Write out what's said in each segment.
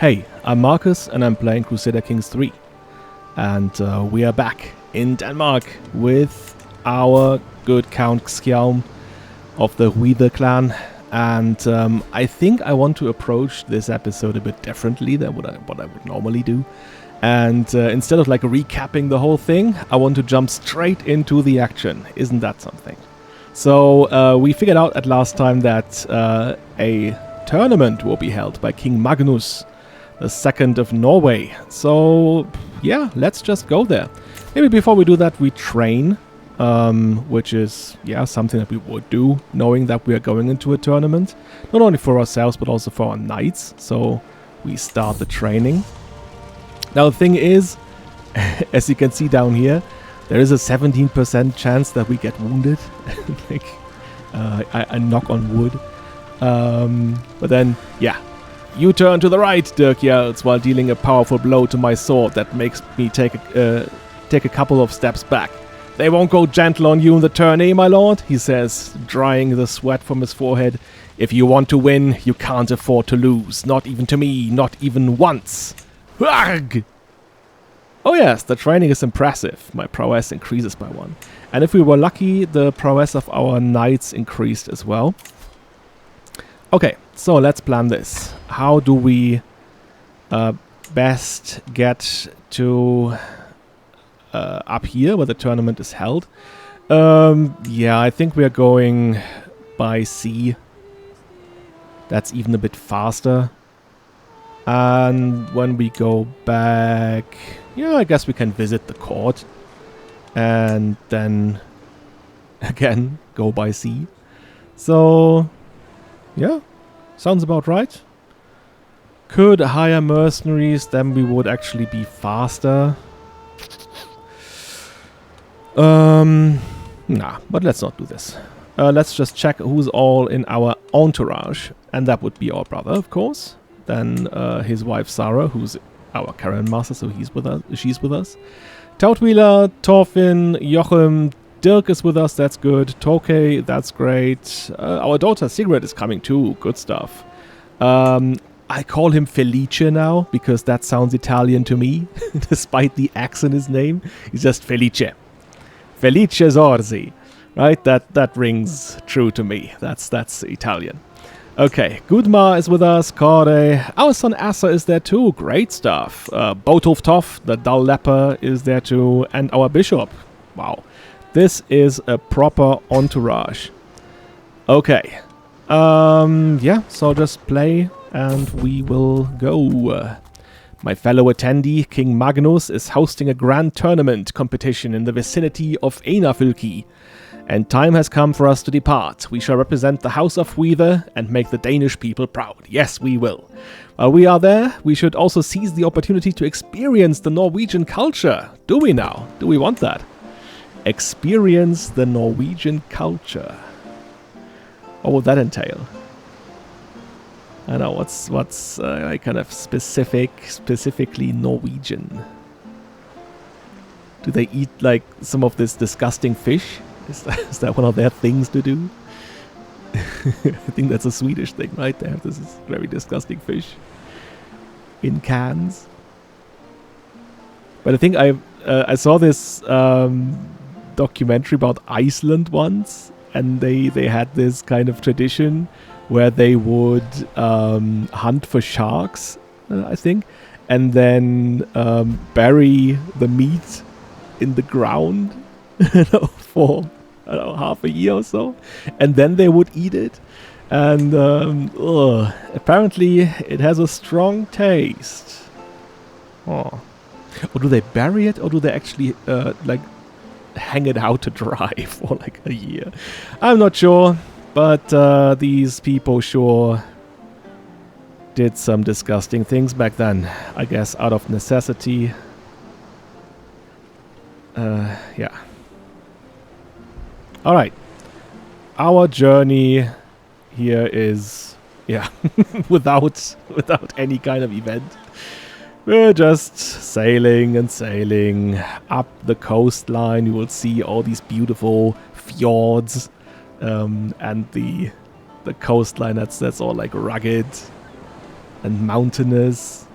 Hey, I'm Marcus and I'm playing Crusader Kings 3. And we are back in Denmark with our good Count Skjalm of the Hvide clan. And I think I want to approach this episode a bit differently than what I would normally do. And instead of like recapping the whole thing, I want to jump straight into the action. Isn't that something? So we figured out at last time that a tournament will be held by King Magnus, the second of Norway. So yeah, let's just go there. Maybe before we do that, we train, which is something that we would do, knowing that we are going into a tournament, not only for ourselves but also for our knights. So we start the training. Now the thing is, as you can see down here, there is a 17% chance that we get wounded. Like, I knock on wood. But then, you turn to the right, Dirk yells, while dealing a powerful blow to my sword that makes me take a couple of steps back. They won't go gentle on you in the tourney, my lord, he says, drying the sweat from his forehead. If you want to win, you can't afford to lose. Not even to me, not even once. Arg! Oh yes, the training is impressive. My prowess increases by 1. And if we were lucky, the prowess of our knights increased as well. Okay, so let's plan this. How do we best get to up here where the tournament is held? I think we are going by sea. That's even a bit faster. And when we go back, I guess we can visit the court and then again go by sea. So sounds about right. Could hire mercenaries, then we would actually be faster. Nah, but let's not do this. Let's just check who's all in our entourage, and that would be our brother, of course. Then his wife Sarah, who's our Karen master, so she's with us. Tautwheeler, Thorfinn, Joachim, Dirk is with us, that's good. Toke, that's great. Our daughter Sigrid is coming too, good stuff. I call him Felice now, because that sounds Italian to me, despite the X in his name. He's just Felice. Felice Zorzi, right? That rings true to me. That's Italian. Okay, Gudmar is with us, Kore, our son Asa is there too, great stuff. Botulf Toff, the dull leper, is there too, and our bishop. Wow, this is a proper entourage. Okay, so just play and we will go. My fellow attendee, King Magnus, is hosting a grand tournament competition in the vicinity of Einafylki. And time has come for us to depart. We shall represent the House of Hvide and make the Danish people proud. Yes, we will. While we are there, we should also seize the opportunity to experience the Norwegian culture. Do we now? Do we want that? Experience the Norwegian culture. What would that entail? I know, what's kind of specifically Norwegian? Do they eat like some of this disgusting fish? Is that one of their things to do? I think that's a Swedish thing, right? They have this very disgusting fish in cans. But I think I saw this documentary about Iceland once, and they had this kind of tradition where they would hunt for sharks, I think, and then bury the meat in the ground for half a year or so, and then they would eat it, and apparently it has a strong taste. Or do they bury it, or do they actually hang it out to dry for like a year? I'm not sure, but these people sure did some disgusting things back then, I guess out of necessity. Alright, our journey here is, without any kind of event. We're just sailing and sailing up the coastline. You will see all these beautiful fjords, and the coastline that's all like rugged and mountainous.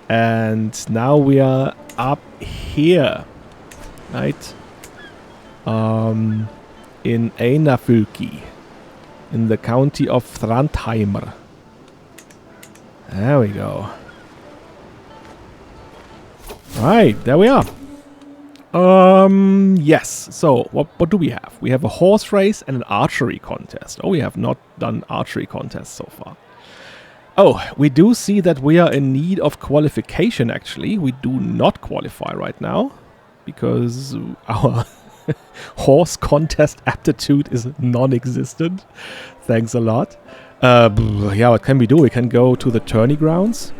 And now we are up here, right? In Einafylki, in the county of Thrandheimer. There we go. Right, there we are. Yes. So, what do we have? We have a horse race and an archery contest. Oh, we have not done archery contests so far. Oh, we do see that we are in need of qualification, actually. We do not qualify right now because our horse contest aptitude is non-existent. Thanks a lot. Yeah, what can we do? We can go to the tourney grounds.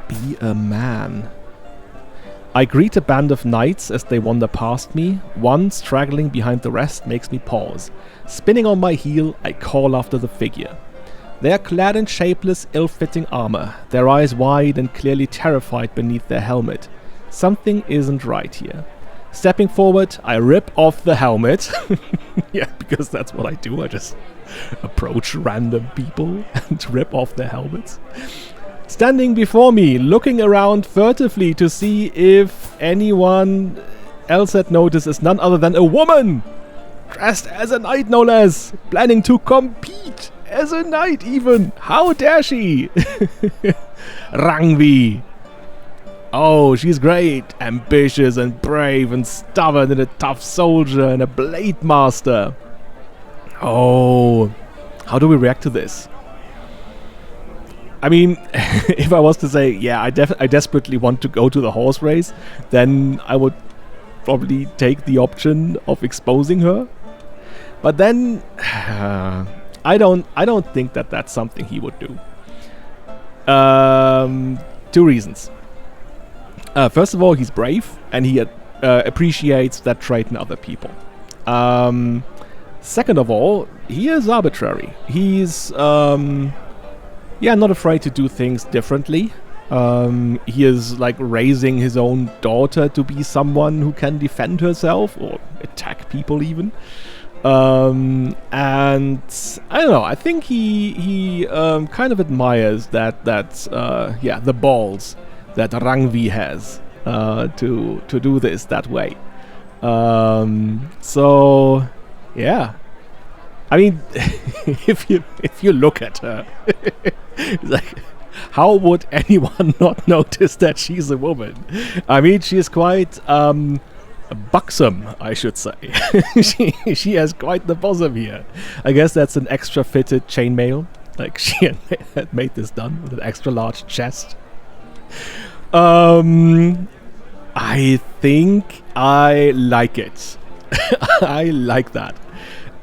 Be a man. I greet a band of knights as they wander past me. One, straggling behind the rest, makes me pause. Spinning on my heel, I call after the figure. They are clad in shapeless, ill-fitting armor, their eyes wide and clearly terrified beneath their helmet. Something isn't right here. Stepping forward, I rip off the helmet. Yeah, because that's what I do. I just approach random people and rip off their helmets. Standing before me, looking around furtively to see if anyone else had noticed, is none other than a woman! Dressed as a knight, no less! Planning to compete as a knight, even! How dare she! Rangvi! Oh, she's great! Ambitious and brave and stubborn and a tough soldier and a blade master! Oh, how do we react to this? I mean, if I was to say, yeah, I desperately want to go to the horse race, then I would probably take the option of exposing her. But then, I don't think that that's something he would do. 2 reasons. First of all, he's brave, and he appreciates that trait in other people. Second of all, he is arbitrary. He's yeah, not afraid to do things differently. He is like raising his own daughter to be someone who can defend herself or attack people even. And I don't know. I think he kind of admires that yeah, the balls that Rangvi has to do this that way. So yeah. I mean, if you look at her, it's like, how would anyone not notice that she's a woman? I mean, she is quite buxom, I should say. she has quite the bosom here. I guess that's an extra fitted chainmail. Like she had made this done with an extra large chest. I think I like it. I like that.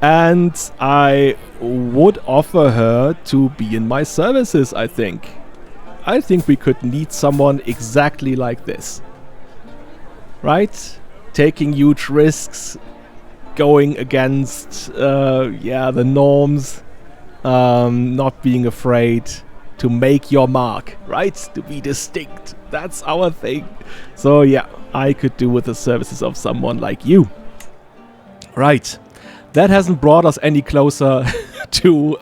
And I would offer her to be in my services, I think. I think we could need someone exactly like this. Right? Taking huge risks, going against yeah, the norms, not being afraid to make your mark, right? To be distinct. That's our thing. So yeah, I could do with the services of someone like you. Right. That hasn't brought us any closer to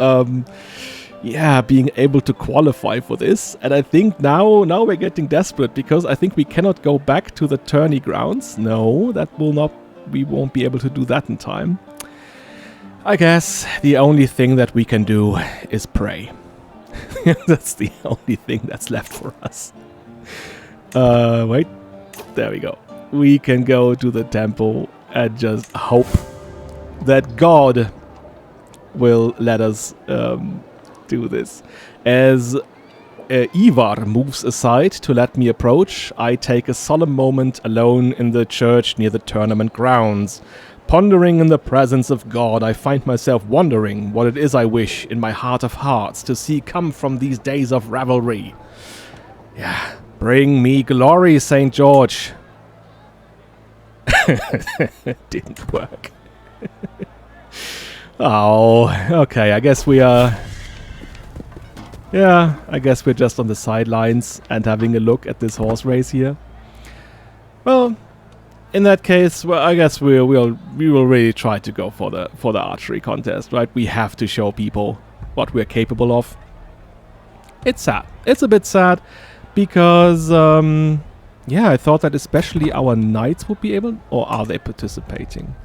yeah, being able to qualify for this. And I think now we're getting desperate, because I think we cannot go back to the tourney grounds. No, that will not. We won't be able to do that in time. I guess the only thing that we can do is pray. That's the only thing that's left for us. Wait. There we go. We can go to the temple and just hope that God will let us do this. As Ivar moves aside to let me approach, I take a solemn moment alone in the church near the tournament grounds. Pondering in the presence of God, I find myself wondering what it is I wish in my heart of hearts to see come from these days of revelry. Yeah, bring me glory, St. George. Didn't work. Oh, okay, I guess we are... Yeah, I guess we're just on the sidelines and having a look at this horse race here. Well, in that case, well, I guess we will really try to go for the archery contest, right? We have to show people what we're capable of. It's sad. It's a bit sad, Because, yeah, I thought that especially our knights would be able... Or are they participating?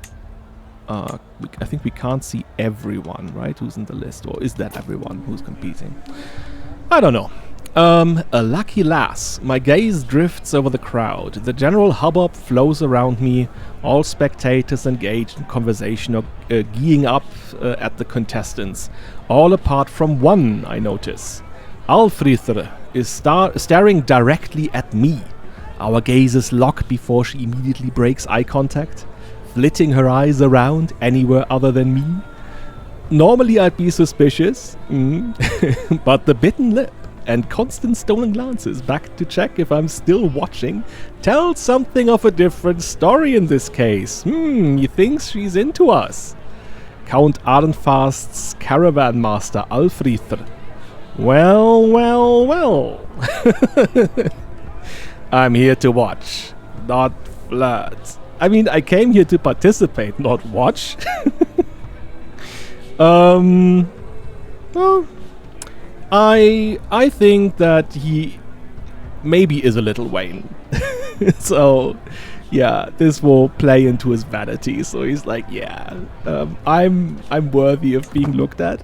I think we can't see everyone, right? Who's in the list? Or is that everyone who's competing? I don't know. A lucky lass. My gaze drifts over the crowd. The general hubbub flows around me. All spectators engaged in conversation or geeing up at the contestants. All apart from one, I notice. Alfrithre is staring directly at me. Our gazes lock before she immediately breaks eye contact, flitting her eyes around anywhere other than me. Normally I'd be suspicious, but the bitten lip and constant stolen glances back to check if I'm still watching tells something of a different story in this case. He thinks she's into us. Count Ardenfast's caravan master Alfrithre. Well, well, well. I'm here to watch, not flirt. I mean, I came here to participate, not watch. Well, I think that he maybe is a little Wayne. So, yeah, this will play into his vanity. So he's like, yeah, I'm worthy of being looked at.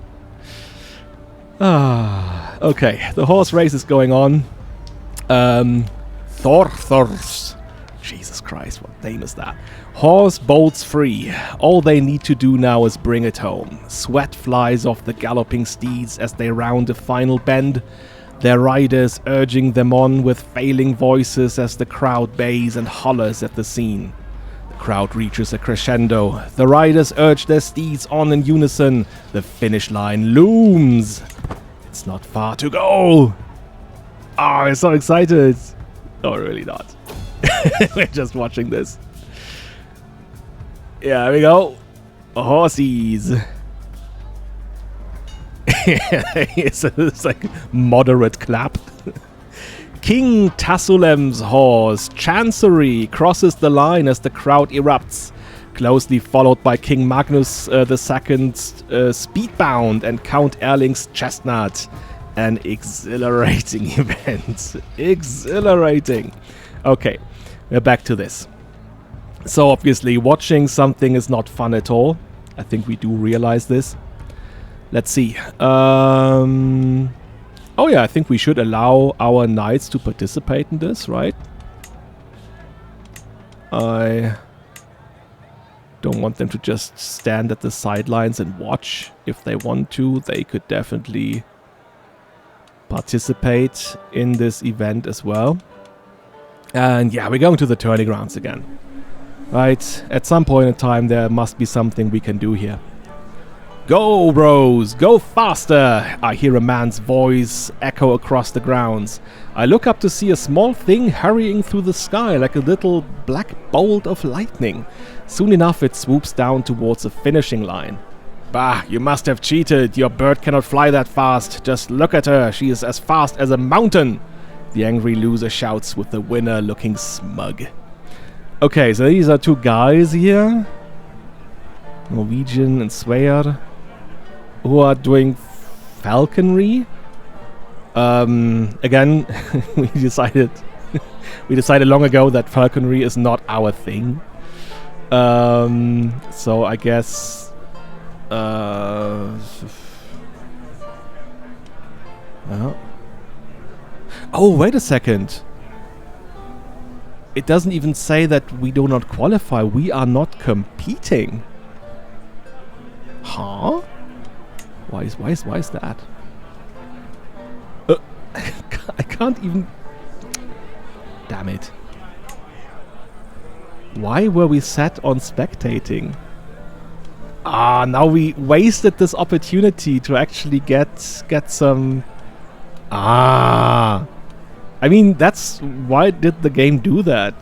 Okay, the horse race is going on. Thorthors. Jesus Christ, what name is that? Horse bolts free. All they need to do now is bring it home. Sweat flies off the galloping steeds as they round a final bend, their riders urging them on with failing voices as the crowd bays and hollers at the scene. The crowd reaches a crescendo. The riders urge their steeds on in unison. The finish line looms. It's not far to go. Oh, I'm so excited. Oh, really not. We're just watching this. Yeah, here we go. Horsies. It's like moderate clap. King Tassulem's horse, Chancery, crosses the line as the crowd erupts, closely followed by King Magnus II, Speedbound, and Count Erling's Chestnut. An exhilarating event. Exhilarating. Okay, we're back to this. So obviously watching something is not fun at all. I think we do realize this. Let's see. Oh yeah, I think we should allow our knights to participate in this, right? I don't want them to just stand at the sidelines and watch. If they want to, they could definitely participate in this event as well. And yeah, we're going to the tourney grounds again. Right, at some point in time there must be something we can do here. Go, bros! Go faster! I hear a man's voice echo across the grounds. I look up to see a small thing hurrying through the sky like a little black bolt of lightning. Soon enough it swoops down towards the finishing line. Bah, you must have cheated. Your bird cannot fly that fast. Just look at her. She is as fast as a mountain. The angry loser shouts with the winner looking smug. Okay, so these are two guys here. Norwegian and Swear. Who are doing falconry. Again, we decided long ago that falconry is not our thing. So I guess oh, wait a second. It doesn't even say that we do not qualify. We are not competing. Huh? Why is that? I can't even... Damn it. Why were we set on spectating? Ah, now we wasted this opportunity to actually get some... Ah... I mean, that's... Why did the game do that?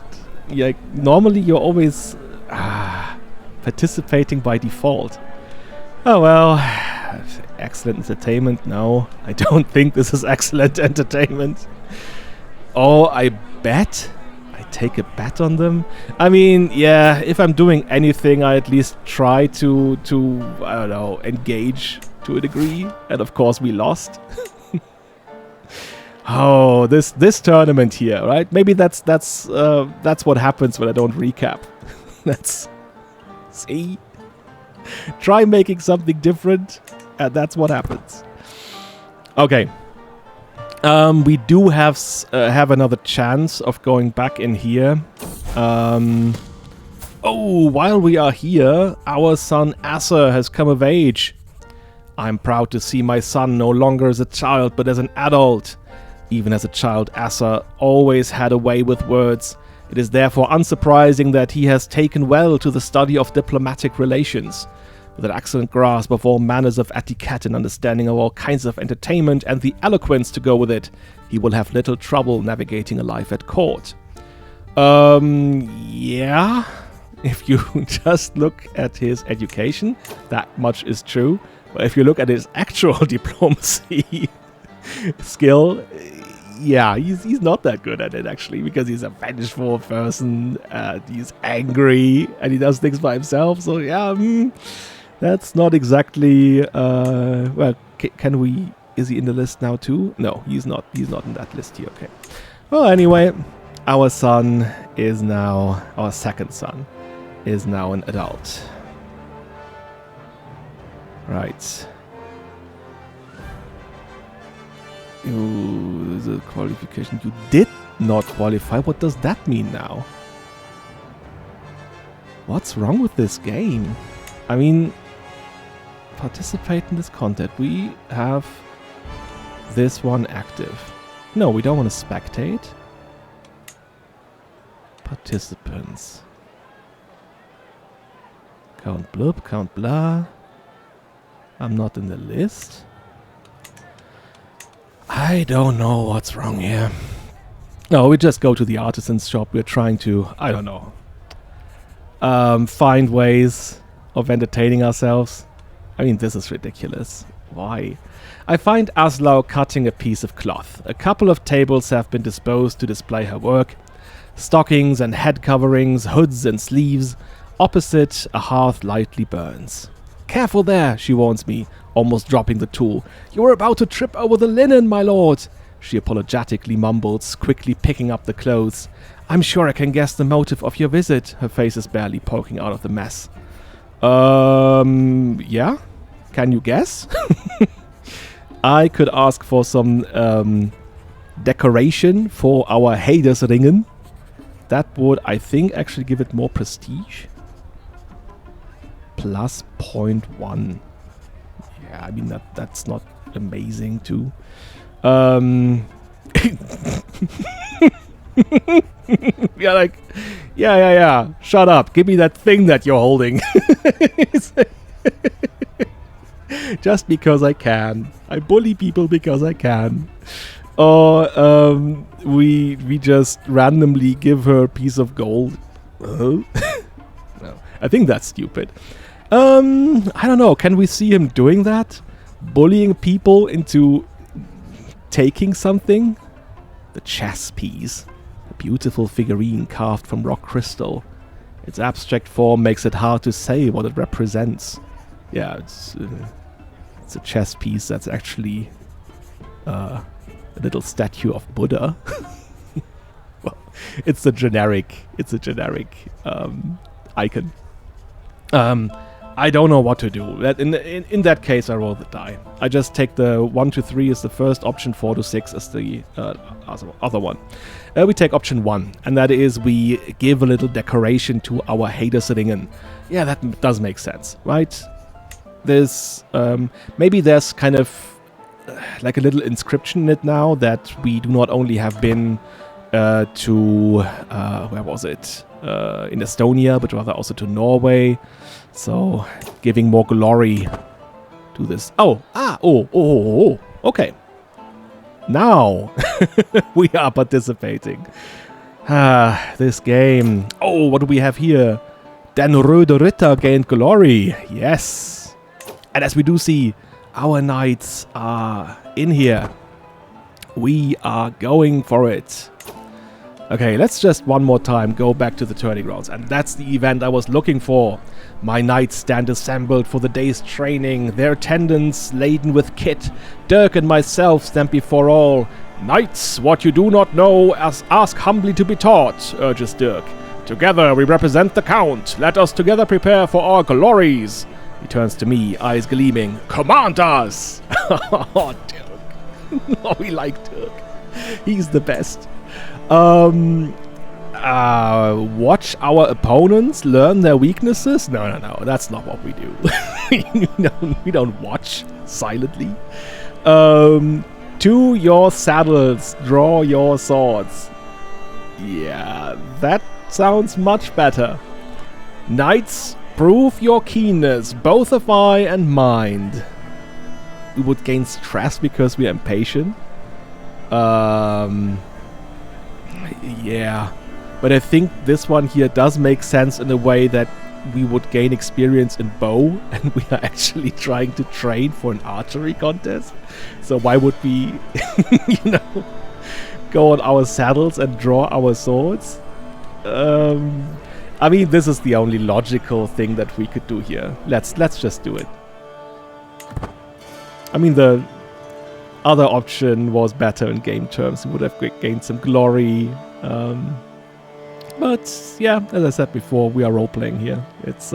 Yeah, normally you're always... participating by default. Oh well... Excellent entertainment? No, I don't think this is excellent entertainment. Oh, I bet? I take a bet on them? I mean, yeah, if I'm doing anything, I at least try to I don't know, engage to a degree. And of course we lost. Oh, this tournament here, right? Maybe that's what happens when I don't recap. That's... See? Try making something different, and that's what happens. Okay. We do have another chance of going back in here. Oh, while we are here, our son Asser has come of age. I'm proud to see my son no longer as a child, but as an adult. Even as a child, Asser always had a way with words. It is therefore unsurprising that he has taken well to the study of diplomatic relations. With an excellent grasp of all manners of etiquette and understanding of all kinds of entertainment and the eloquence to go with it, he will have little trouble navigating a life at court. Yeah. If you just look at his education, that much is true. But if you look at his actual diplomacy skill, yeah, he's not that good at it, actually, because he's a vengeful person, he's angry, and he does things by himself, so yeah, that's not exactly, well, can we, is he in the list now too? No, he's not in that list here, okay. Well, anyway, our son is now, our second son, is now an adult. Right. The qualification. You did not qualify. What does that mean now? What's wrong with this game? I mean, participate in this content. We have this one active. No, we don't want to spectate. Participants. Count blub, count blah. I'm not in the list. I don't know what's wrong here. No, we just go to the artisan's shop. We're trying to, I don't know, find ways of entertaining ourselves. I mean, this is ridiculous. Why? I find Aslaug cutting a piece of cloth. A couple of tables have been disposed to display her work. Stockings and head coverings, hoods and sleeves. Opposite, a hearth lightly burns. Careful there, she warns me, almost dropping the tool. You are about to trip over the linen, my lord. She apologetically mumbles, quickly picking up the clothes. I'm sure I can guess the motive of your visit. Her face is barely poking out of the mess. Yeah? Can you guess? I could ask for some decoration for our heathens. That would, I think, actually give it more prestige. Plus 0.1. Yeah, I mean, that's not amazing, too. Yeah, like, yeah. Shut up. Give me that thing that you're holding. Just because I can. I bully people because I can. Or we just randomly give her a piece of gold. No, I think that's stupid. I don't know. Can we see him doing that? Bullying people into taking something? The chess piece. A beautiful figurine carved from rock crystal. Its abstract form makes it hard to say what it represents. Yeah, it's a chess piece that's actually a little statue of Buddha. Well, it's a generic icon. I don't know what to do. In that case, I roll the die. I just take the 1 to 3 as the first option, 4 to 6 as the other one. We take option 1, and that is we give a little decoration to our heathens. Yeah, that does make sense, right? There's maybe there's kind of like a little inscription in it now that we do not only have been to where was it? In Estonia, but rather also to Norway. So, giving more glory to this. Okay. Now, we are participating. This game. Oh, what do we have here? Den Röde Ritter gained glory. Yes. And as we do see, our knights are in here. We are going for it. Okay, let's just one more time go back to the tourney grounds. And that's the event I was looking for. My knights stand assembled for the day's training, their attendants laden with kit. Dirk and myself stand before all. Knights, what you do not know, ask humbly to be taught, urges Dirk. Together we represent the Count. Let us together prepare for our glories. He turns to me, eyes gleaming. Command us! Oh, Dirk. Oh, we like Dirk. He's the best. Watch our opponents, learn their weaknesses? No, that's not what we do. We don't watch silently. To your saddles, draw your swords. Yeah, that sounds much better. Knights, prove your keenness, both of eye and mind. We would gain stress because we are impatient. Yeah, but I think this one here does make sense in a way that we would gain experience in bow, and we are actually trying to train for an archery contest. So why would we, go on our saddles and draw our swords? I mean, this is the only logical thing that we could do here. Let's just do it. I mean, the other option was better in game terms. We would have gained some glory. But yeah, as I said before, we are role-playing here. It's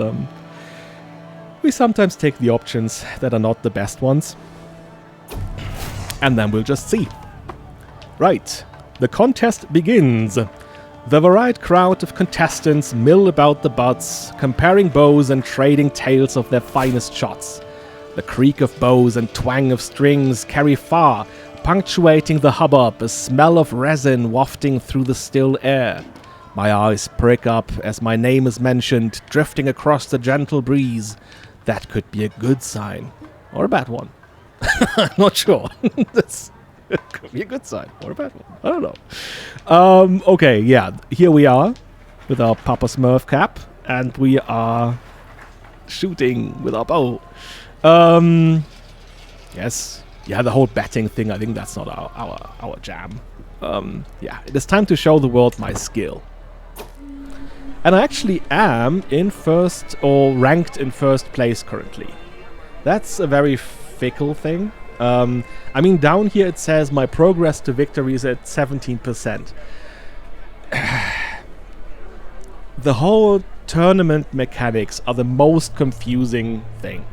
we sometimes take the options that are not the best ones. And then we'll just see. Right, the contest begins. The varied crowd of contestants mill about the butts, comparing bows and trading tales of their finest shots. The creak of bows and twang of strings carry far, punctuating the hubbub, a smell of resin wafting through the still air. My eyes prick up as my name is mentioned, drifting across the gentle breeze. That could be a good sign. Or a bad one. I'm not sure. It could be a good sign. Or a bad one. I don't know. Okay, yeah. Here we are with our Papa Smurf cap. And we are shooting with our bow. Yes. Yeah, the whole betting thing, I think that's not our jam. Yeah, it is time to show the world my skill. And I actually am in first, or ranked in first place currently. That's a very fickle thing. I mean, down here it says my progress to victory is at 17%. The whole tournament mechanics are the most confusing thing.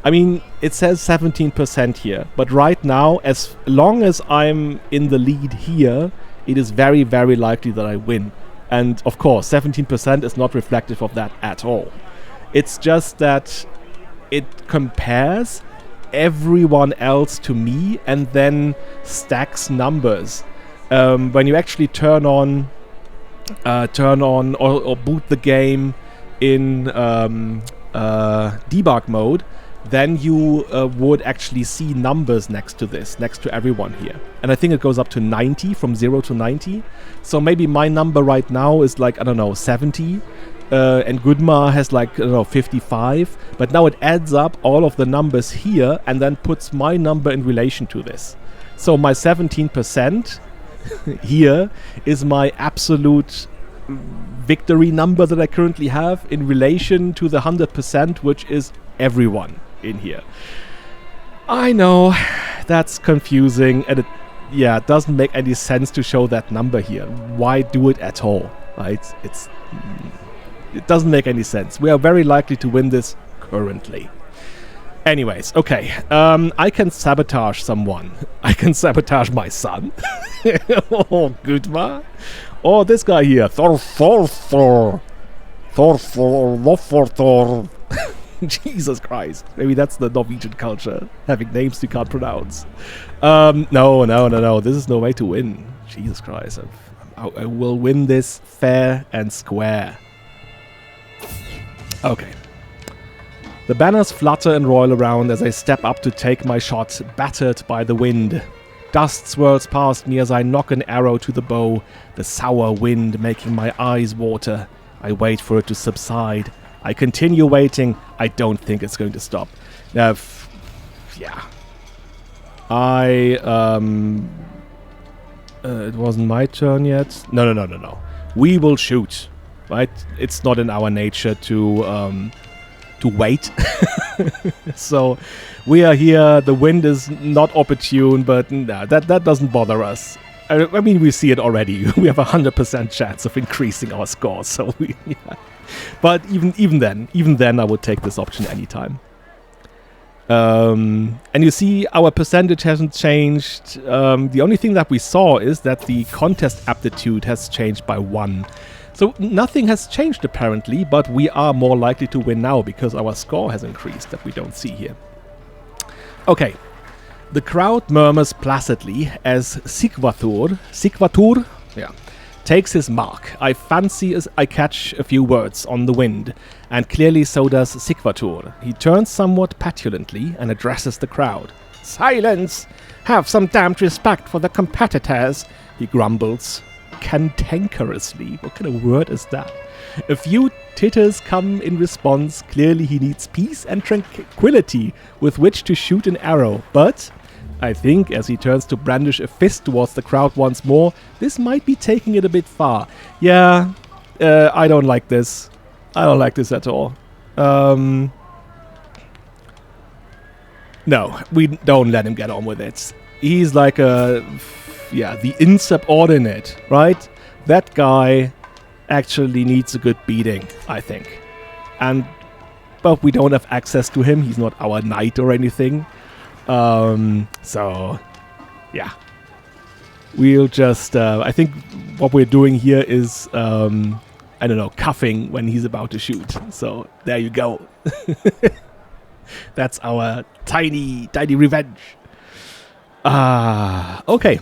I mean, it says 17% here, but right now, as long as I'm in the lead here, it is very, very likely that I win. And of course, 17% is not reflective of that at all. It's just that it compares everyone else to me and then stacks numbers. When you actually turn on or boot the game in debug mode, then you would actually see numbers next to this, next to everyone here. And I think it goes up to 90, from 0 to 90. So maybe my number right now is like, I don't know, 70. And Gudmar has like, I don't know, 55. But now it adds up all of the numbers here and then puts my number in relation to this. So my 17% here is my absolute victory number that I currently have in relation to the 100%, which is everyone in here. I know that's confusing, and it doesn't make any sense to show that number here. Why do it at all? Right? It doesn't make any sense. We are very likely to win this currently. Anyways, okay. I can sabotage someone. I can sabotage my son. Oh, Gudmar. Or this guy here. Thor. Jesus Christ. Maybe that's the Norwegian culture, having names you can't pronounce. No. This is no way to win. Jesus Christ. I will win this fair and square. Okay. The banners flutter and roil around as I step up to take my shot, battered by the wind. Dust swirls past me as I knock an arrow to the bow, the sour wind making my eyes water. I wait for it to subside. I continue waiting. I don't think it's going to stop. Yeah. It wasn't my turn yet. No. We will shoot, right? It's not in our nature to wait. So we are here. The wind is not opportune, but no, that doesn't bother us. I mean, we see it already. We have 100% chance of increasing our score. So yeah. But even then, I would take this option anytime. And you see, our percentage hasn't changed. The only thing that we saw is that the contest aptitude has changed by 1. So nothing has changed apparently, but we are more likely to win now because our score has increased that we don't see here. Okay. The crowd murmurs placidly as Sigvatur, yeah, takes his mark. I fancy as I catch a few words on the wind, and clearly so does Sigvatur. He turns somewhat petulantly and addresses the crowd. Silence! Have some damned respect for the competitors, he grumbles cantankerously. What kind of word is that? A few titters come in response. Clearly he needs peace and tranquility with which to shoot an arrow, but I think, as he turns to brandish a fist towards the crowd once more, this might be taking it a bit far. Yeah, I don't like this. I don't like this at all. No, we don't let him get on with it. He's like the insubordinate, right? That guy actually needs a good beating, I think. But we don't have access to him. He's not our knight or anything. So, yeah. We'll just, I think what we're doing here is, I don't know, cuffing when he's about to shoot. So, there you go. That's our tiny revenge. Okay.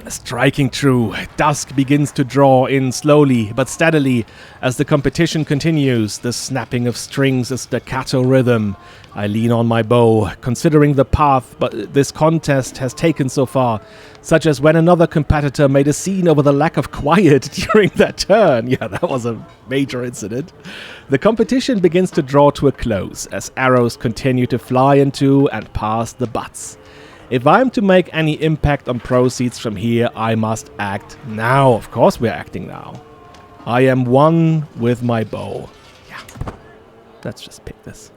Striking true, dusk begins to draw in slowly but steadily as the competition continues. The snapping of strings is staccato rhythm. I lean on my bow, considering the path but this contest has taken so far, such as when another competitor made a scene over the lack of quiet during their turn. Yeah, that was a major incident. The competition begins to draw to a close as arrows continue to fly into and past the butts. If I'm to make any impact on proceeds from here, I must act now. Of course we're acting now. I am one with my bow. Yeah. Let's just pick this.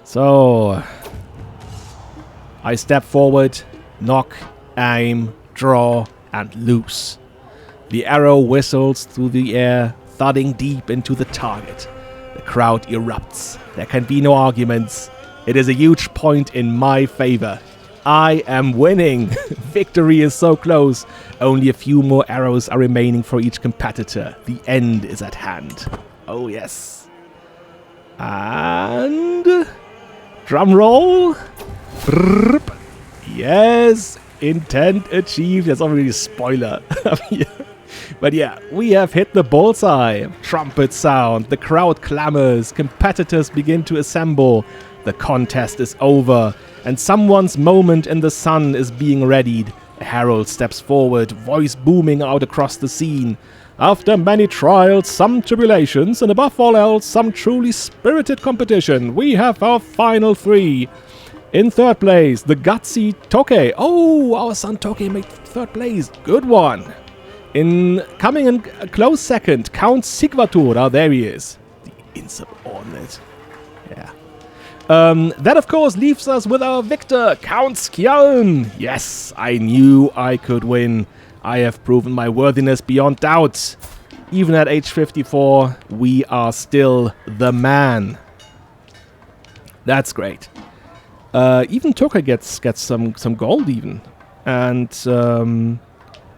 So, I step forward, knock, aim, draw, and loose. The arrow whistles through the air, thudding deep into the target. The crowd erupts. There can be no arguments. It is a huge point in my favor. I am winning. Victory is so close. Only a few more arrows are remaining for each competitor. The end is at hand. Oh, yes. And drum roll. Yes. Intent achieved. That's already a spoiler. But yeah, we have hit the bullseye. Trumpet sound. The crowd clamors. Competitors begin to assemble. The contest is over, and someone's moment in the sun is being readied. A herald steps forward, voice booming out across the scene. After many trials, some tribulations, and above all else, some truly spirited competition, we have our final 3. In third place, the gutsy Toke. Oh, our son Toke made third place. Good one. Coming in a close second, Count Sigvatur. Oh, there he is. The insubordinate. Yeah. That, of course, leaves us with our victor, Count Skjalm. Yes, I knew I could win. I have proven my worthiness beyond doubt. Even at age 54, we are still the man. That's great. Even Toke gets some gold even. And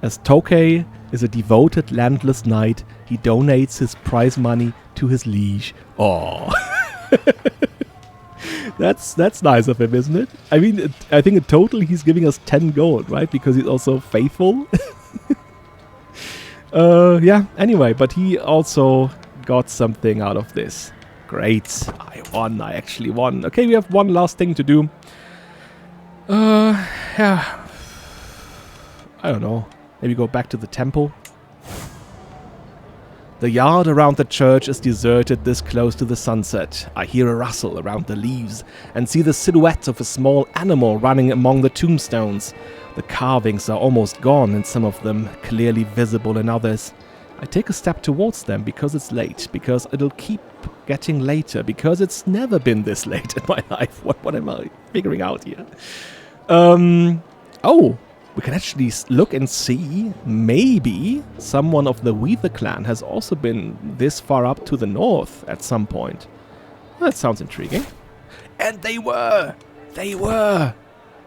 as Toke is a devoted landless knight, he donates his prize money to his liege. Oh. That's nice of him, isn't it? I mean, I think in total he's giving us 10 gold, right? Because he's also faithful. Yeah, anyway, but he also got something out of this. Great. I won. I actually won. Okay, we have one last thing to do. Yeah. I don't know. Maybe go back to the temple. The yard around the church is deserted this close to the sunset. I hear a rustle around the leaves and see the silhouette of a small animal running among the tombstones. The carvings are almost gone in some of them, clearly visible in others. I take a step towards them because it's late, because it'll keep getting later, because it's never been this late in my life. What am I figuring out here? Oh, we can actually look and see maybe someone of the Hvide clan has also been this far up to the north at some point. That sounds intriguing. And they were! They were!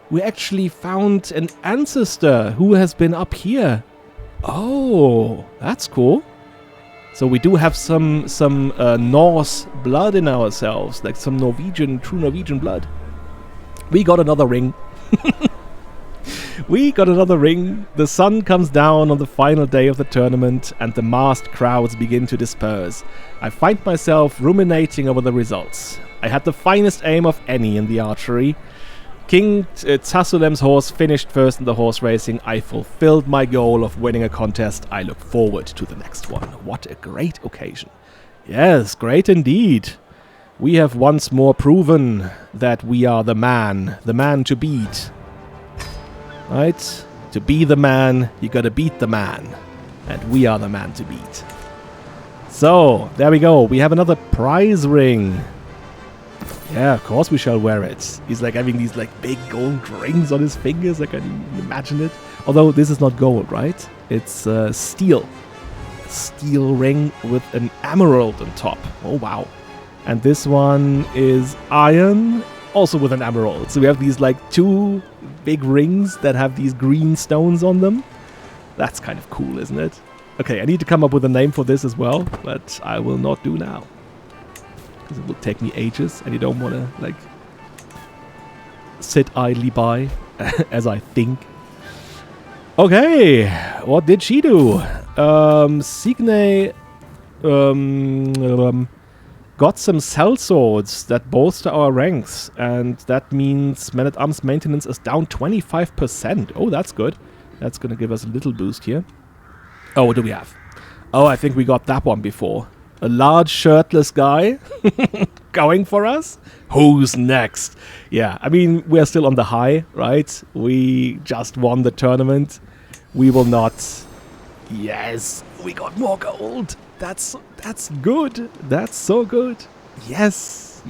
We actually found an ancestor who has been up here. Oh, that's cool. So we do have some Norse blood in ourselves, like some true Norwegian blood. We got another ring. We got another ring. The sun comes down on the final day of the tournament and the massed crowds begin to disperse. I find myself ruminating over the results. I had the finest aim of any in the archery. King Tasulem's horse finished first in the horse racing. I fulfilled my goal of winning a contest. I look forward to the next one. What a great occasion. Yes, great indeed. We have once more proven that we are the man to beat. Right? To be the man, you gotta beat the man. And we are the man to beat. So, there we go. We have another prize ring. Yeah, of course we shall wear it. He's like having these like big gold rings on his fingers. I can imagine it. Although this is not gold, right? It's steel. A steel ring with an emerald on top. Oh, wow. And this one is iron, also with an emerald. So we have these like two big rings that have these green stones on them. That's kind of cool, isn't it? Okay, I need to come up with a name for this as well, but I will not do now. Because it will take me ages, and you don't want to, like, sit idly by as I think. Okay, what did she do? Signe got some sellswords that bolster our ranks, and that means men-at-arms maintenance is down 25%. Oh, that's good. That's going to give us a little boost here. Oh, what do we have? Oh, I think we got that one before. A large shirtless guy going for us? Who's next? Yeah, I mean, we're still on the high, right? We just won the tournament. We will not... Yes, we got more gold. That's good. That's so good. Yes.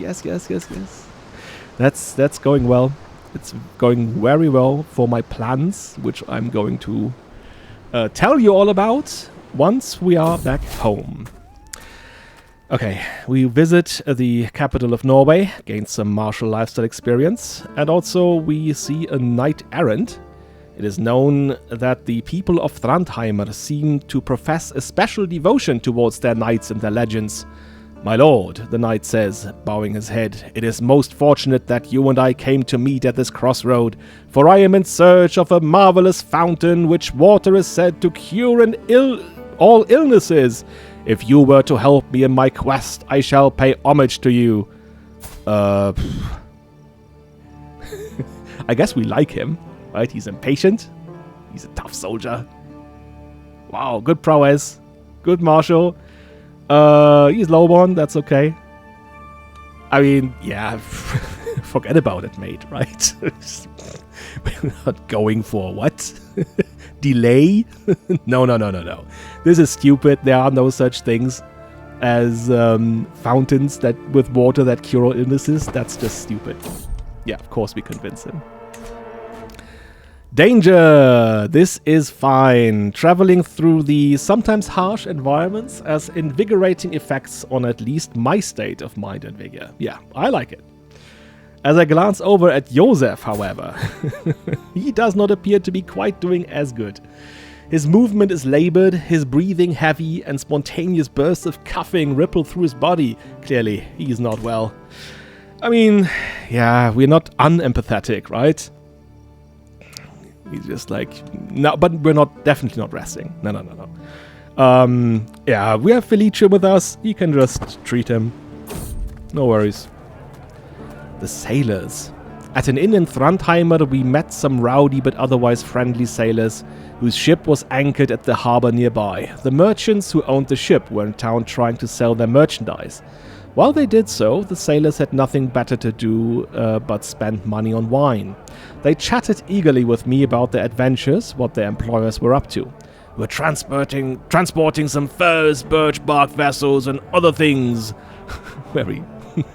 That's going well. It's going very well for my plans, which I'm going to tell you all about once we are back home. Okay, we visit the capital of Norway, gain some martial lifestyle experience, and also we see a knight errant. It is known that the people of Thrandheimer seem to profess a special devotion towards their knights and their legends. My lord, the knight says, bowing his head, it is most fortunate that you and I came to meet at this crossroad, for I am in search of a marvelous fountain which water is said to cure all illnesses. If you were to help me in my quest, I shall pay homage to you. I guess we like him, right? He's impatient. He's a tough soldier. Wow, good prowess. Good martial. He's lowborn, that's okay. I mean, yeah, forget about it, mate, right? We're not going for what? Delay? No. This is stupid. There are no such things as fountains that with water that cure all illnesses. That's just stupid. Yeah, of course we convince him. Danger! This is fine. Traveling through the sometimes harsh environments has invigorating effects on at least my state of mind and vigor. Yeah, I like it. As I glance over at Josef, however, he does not appear to be quite doing as good. His movement is labored, his breathing heavy, and spontaneous bursts of coughing ripple through his body. Clearly, he is not well. I mean, yeah, we're not unempathetic, right? He's just like, no, but we're definitely not resting. No. Yeah, we have Felice with us. You can just treat him. No worries. The sailors. At an inn in Thrandheimer, we met some rowdy but otherwise friendly sailors whose ship was anchored at the harbor nearby. The merchants who owned the ship were in town trying to sell their merchandise. While they did so, the sailors had nothing better to do but spend money on wine. They chatted eagerly with me about their adventures, what their employers were up to. "We're transporting some furs, birch bark vessels, and other things." Very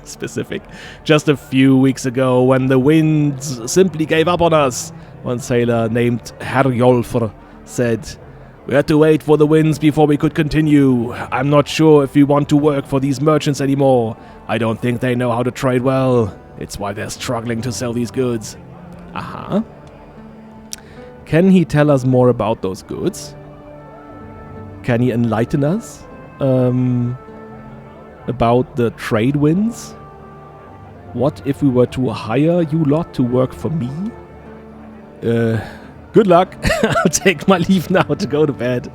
specific. "Just a few weeks ago, when the winds simply gave up on us," one sailor named Herjolfr said. "We had to wait for the winds before we could continue. I'm not sure if we want to work for these merchants anymore. I don't think they know how to trade well. It's why they're struggling to sell these goods." Aha. Can he tell us more about those goods? Can he enlighten us? About the trade winds? What if we were to hire you lot to work for me? Good luck. I'll take my leave now to go to bed.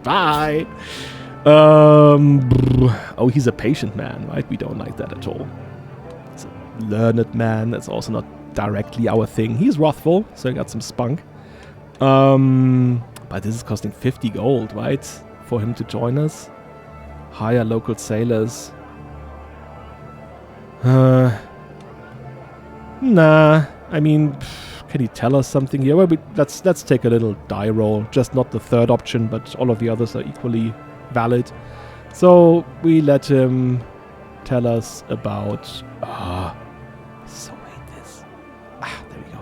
Bye. Oh, he's a patient man, right? We don't like that at all. He's a learned man. That's also not directly our thing. He's wrathful, so he got some spunk. But this is costing 50 gold, right? For him to join us. Hire local sailors. Nah. I mean, can he tell us something here? Well, let's take a little die roll. Just not the third option, but all of the others are equally valid. So we let him tell us about... so hate this. There we go.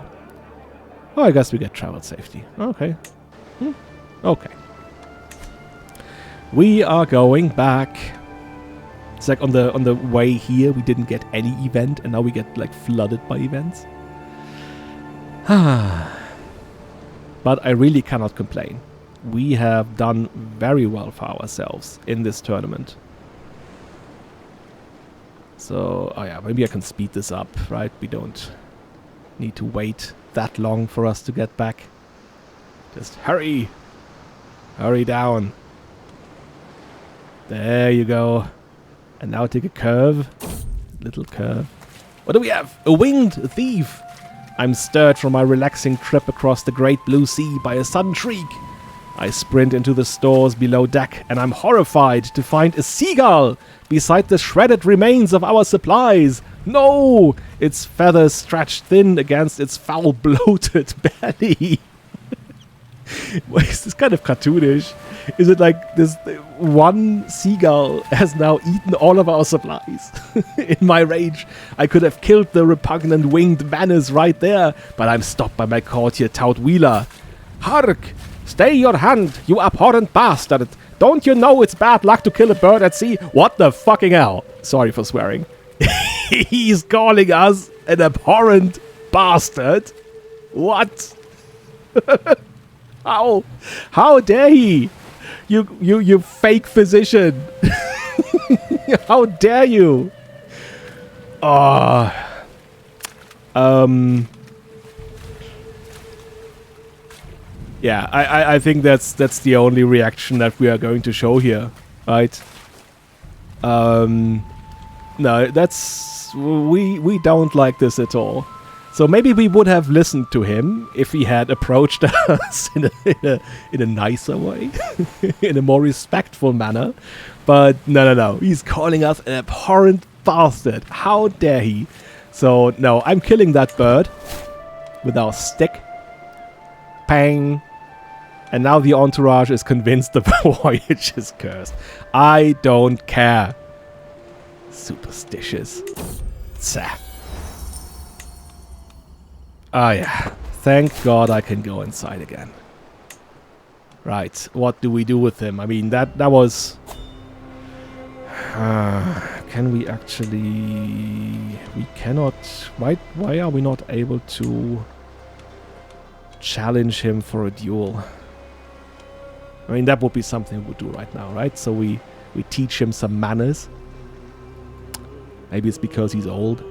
Oh, I guess we get travel safety. Okay. Okay. We are going back. It's like on the way here, we didn't get any event, and now we get like flooded by events. But I really cannot complain. We have done very well for ourselves in this tournament. So, oh yeah, maybe I can speed this up, right? We don't need to wait that long for us to get back. Just hurry! Hurry down. There you go. And now take a curve. Little curve. What do we have? A winged thief! I'm stirred from my relaxing trip across the great blue sea by a sudden shriek. I sprint into the stores below deck, and I'm horrified to find a seagull beside the shredded remains of our supplies. No! Its feathers stretched thin against its foul, bloated belly. Is this kind of cartoonish? Is it like this one seagull has now eaten all of our supplies? In my rage, I could have killed the repugnant winged menace right there, but I'm stopped by my courtier Tout Wheeler. "Hark! Stay your hand, you abhorrent bastard! Don't you know it's bad luck to kill a bird at sea?" What the fucking hell? Sorry for swearing. He's calling us an abhorrent bastard? What? How dare he? You fake physician. How dare you? Yeah, I think that's the only reaction that we are going to show here, right? No, that's we don't like this at all. So maybe we would have listened to him if he had approached us in a nicer way, in a more respectful manner. But no. He's calling us an abhorrent bastard. How dare he? So no, I'm killing that bird with our stick. Pang. And now the entourage is convinced the voyage is cursed. I don't care. Superstitious. Tsa. Ah, yeah. Thank God I can go inside again. Right. What do we do with him? I mean, that was... can we actually... We cannot... Why are we not able to challenge him for a duel? I mean, that would be something we would do right now, right? So we teach him some manners. Maybe it's because he's old.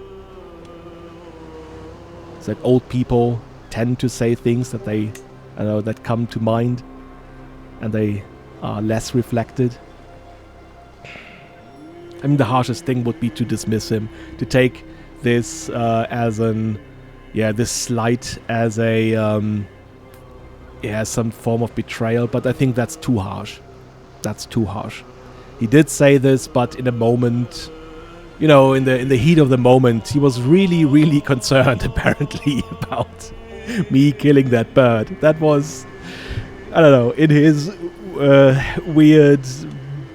It's like old people tend to say things that they, that come to mind, and they are less reflected. I mean, the harshest thing would be to dismiss him, to take this as an yeah, this slight as a yeah, some form of betrayal, but I think that's too harsh. That's too harsh. He did say this, but in a moment, you know, in the heat of the moment, he was really, really concerned, apparently, about me killing that bird. That was, I don't know, in his weird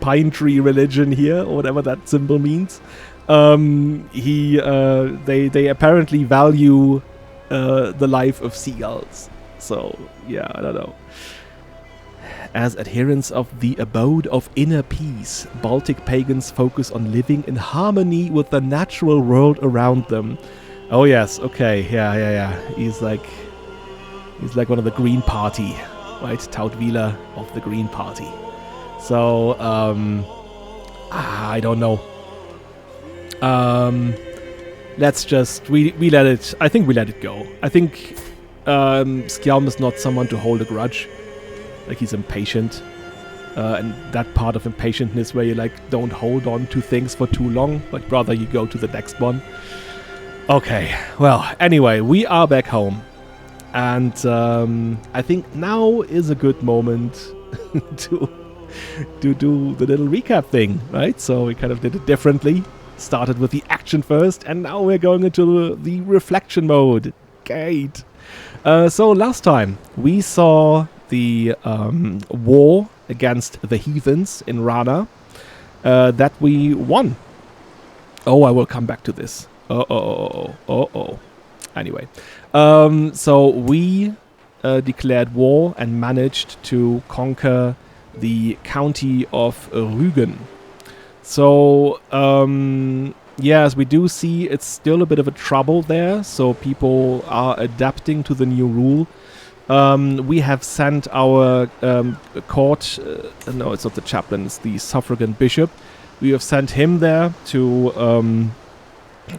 pine tree religion here, or whatever that symbol means. They apparently value the life of seagulls. So yeah, I don't know. As adherents of the abode of inner peace, Baltic pagans focus on living in harmony with the natural world around them. Oh yes, okay, yeah. He's like one of the Green Party, right? Tautwiler of the Green Party. So I don't know. Let's just we let it. I think we let it go. I think Skjalm is not someone to hold a grudge. Like, he's impatient, and that part of impatientness where you like don't hold on to things for too long, but rather you go to the next one. Okay, well, anyway, we are back home, and I think now is a good moment to do the little recap thing, right? So we kind of did it differently. Started with the action first, and now we're going into the reflection mode. Great. So last time we saw the war against the heathens in Rana that we won. Oh, I will come back to this. Anyway, so we declared war and managed to conquer the county of Rügen. So, yeah, as we do see, it's still a bit of a trouble there. So people are adapting to the new rule. We have sent our court, no, it's not the chaplain, it's the suffragan bishop. We have sent him there to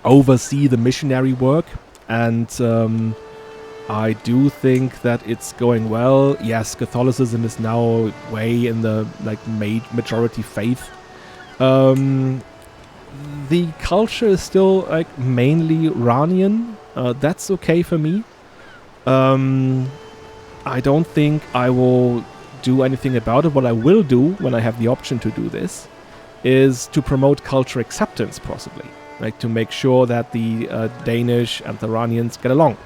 oversee the missionary work, and I do think that it's going well. Yes, Catholicism is now way in the majority faith. The culture is still like mainly Ranian. That's okay for me. I don't think I will do anything about it. What I will do when I have the option to do this is to promote culture acceptance, possibly, like to make sure that the Danish and the Ranians get along.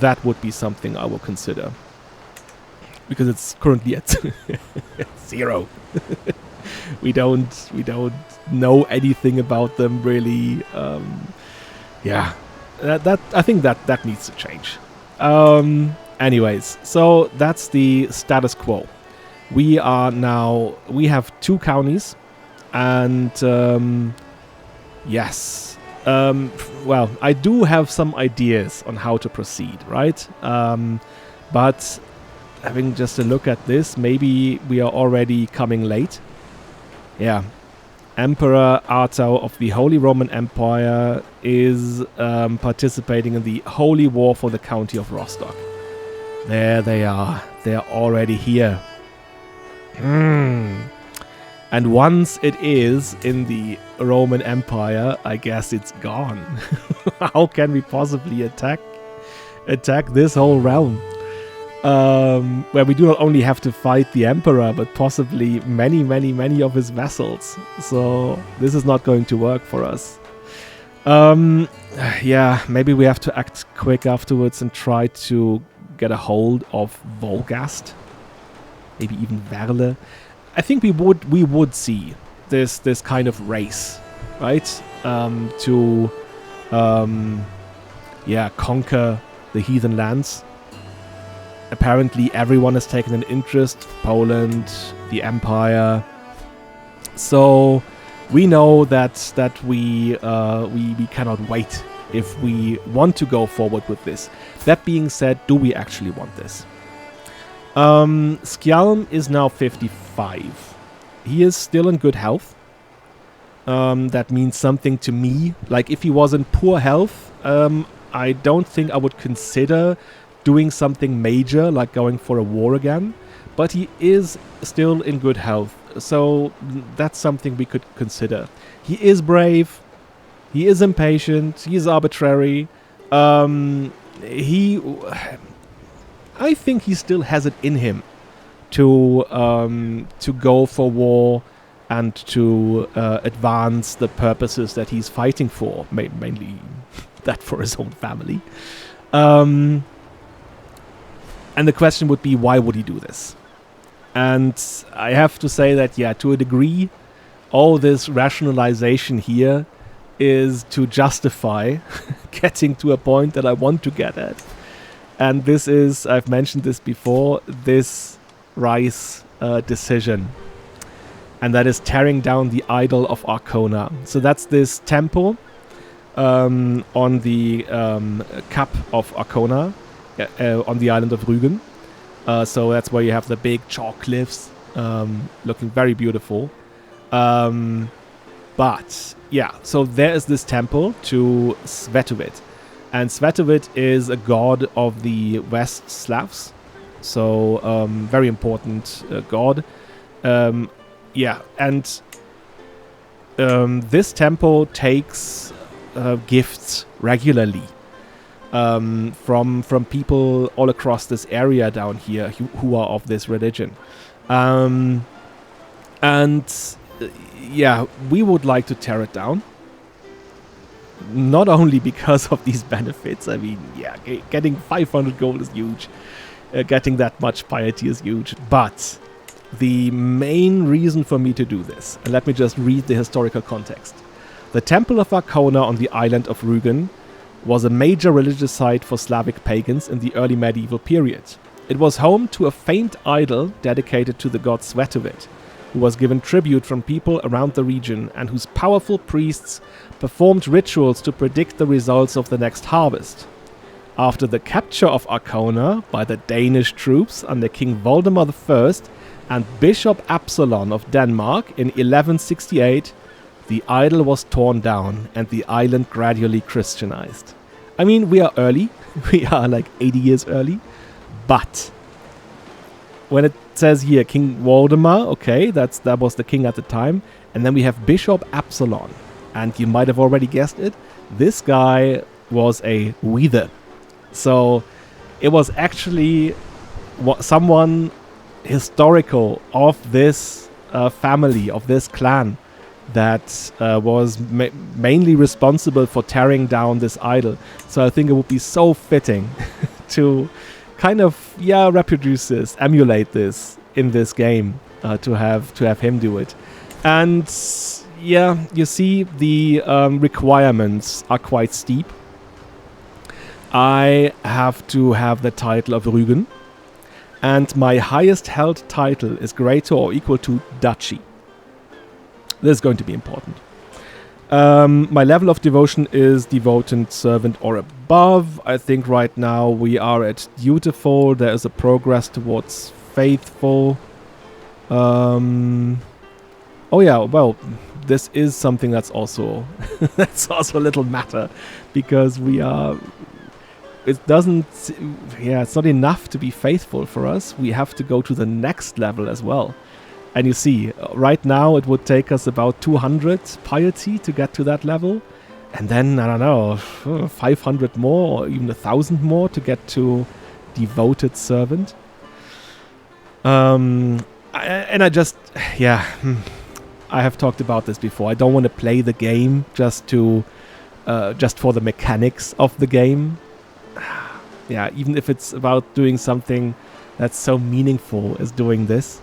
That would be something I will consider, because it's currently at 0. we don't know anything about them really. Yeah, that I think that needs to change. Anyways, so that's the status quo. We have 2 counties, and yes, well, I do have some ideas on how to proceed, right? But having just a look at this, maybe we are already coming late. Yeah. Emperor Artau of the Holy Roman Empire is participating in the Holy War for the county of Rostock. There they are. They're already here. And once it is in the Roman Empire, I guess it's gone. How can we possibly attack this whole realm? Where we do not only have to fight the emperor, but possibly many of his vassals. So this is not going to work for us. Yeah, maybe we have to act quick afterwards and try to get a hold of Volgast. Maybe even Werle. I think we would see this kind of race, right? To conquer the heathen lands. Apparently everyone has taken an interest. Poland, the Empire. So we know that we cannot wait if we want to go forward with this. That being said, do we actually want this? Skjalm is now 55. He is still in good health. That means something to me. Like, if he was in poor health, I don't think I would consider doing something major, like going for a war again. But he is still in good health, so that's something we could consider. He is brave. He is impatient. He is arbitrary. I think he still has it in him to go for war and to advance the purposes that he's fighting for, mainly that for his own family. And the question would be, why would he do this? And I have to say that, yeah, to a degree, all this rationalization here is to justify getting to a point that I want to get at. And this is, I've mentioned this before, this Rice decision. And that is tearing down the idol of Arcona. So that's this temple on the cap of Arcona, on the island of Rügen. So that's where you have the big chalk cliffs, looking very beautiful. But, yeah, so there is this temple to Svetovid. And Svetovid is a god of the West Slavs. So, very important god. Yeah, and this temple takes gifts regularly from people all across this area down here who are of this religion. Yeah, we would like to tear it down. Not only because of these benefits. I mean, yeah, getting 500 gold is huge. Getting that much piety is huge. But the main reason for me to do this, and let me just read the historical context. The Temple of Arcona on the island of Rügen was a major religious site for Slavic pagans in the early medieval period. It was home to a famed idol dedicated to the god Svetovid, who was given tribute from people around the region and whose powerful priests performed rituals to predict the results of the next harvest. After the capture of Arcona by the Danish troops under King Valdemar I and Bishop Absalon of Denmark in 1168, the idol was torn down and the island gradually Christianized. I mean, we are early. We are like 80 years early. But when it says here King Valdemar, okay, that was the king at the time. And then we have Bishop Absalon. And you might have already guessed it. This guy was a Hvide. So it was actually someone historical of this family, of this clan, that was mainly responsible for tearing down this idol. So I think it would be so fitting to kind of, yeah, reproduce this, emulate this in this game, to have him do it. And yeah, you see the requirements are quite steep. I have to have the title of Rügen, and my highest held title is greater or equal to Duchy. This is going to be important. My level of devotion is Devoted Servant or above. I think right now we are at Dutiful. There is a progress towards Faithful. Oh yeah, well, this is something that's also that's also a little matter, because we are. It doesn't. Yeah, it's not enough to be faithful for us. We have to go to the next level as well. And you see, right now it would take us about 200 piety to get to that level. And then, I don't know, 500 more or even 1,000 more to get to Devoted Servant. I have talked about this before. I don't want to play the game just for the mechanics of the game. Yeah, even if it's about doing something that's so meaningful as doing this.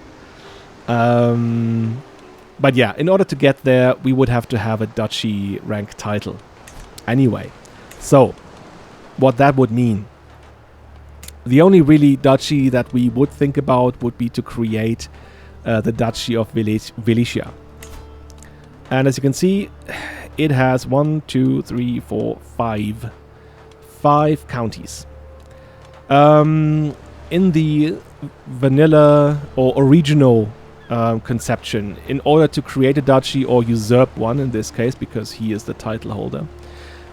But yeah, in order to get there, we would have to have a duchy rank title. Anyway, so what that would mean. The only really duchy that we would think about would be to create the Duchy of Wallachia. And as you can see, it has 5 counties. In the vanilla or original conception, in order to create a duchy or usurp one, in this case, because he is the title holder,